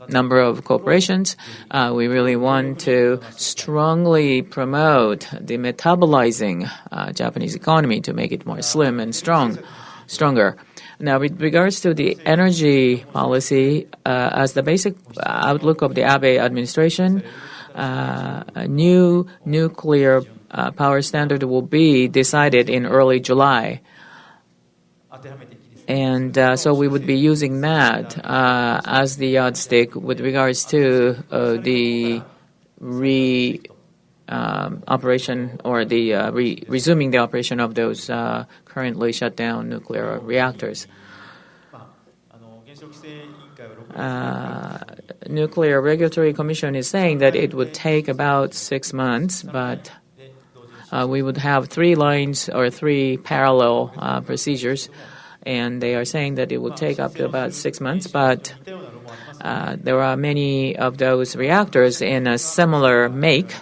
number of corporations. We really want to strongly promote the metabolizing Japanese economy to make it more slim and stronger. Now, with regards to the energy policy, as the basic outlook of the Abe administration, a new nuclear power standard will be decided in early July. And so we would be using that as the yardstick with regards to the operation or the resuming the operation of those currently shut down nuclear reactors. Nuclear Regulatory Commission is saying that it would take about 6 months, but we would have 3 lines or 3 parallel procedures, and they are saying that it would take up to about 6 months, but there are many of those reactors in a similar make,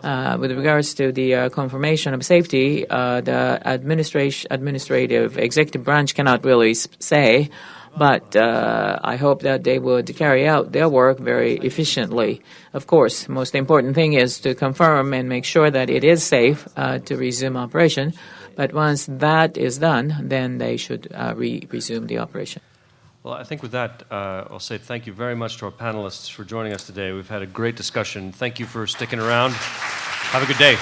With regards to the confirmation of safety, the administrative executive branch cannot really say, but I hope that they would carry out their work very efficiently. Of course, most important thing is to confirm and make sure that it is safe to resume operation. But once that is done, then they should resume the operation. Well, I think with that, I'll say thank you very much to our panelists for joining us today. We've had a great discussion. Thank you for sticking around. Have a good day.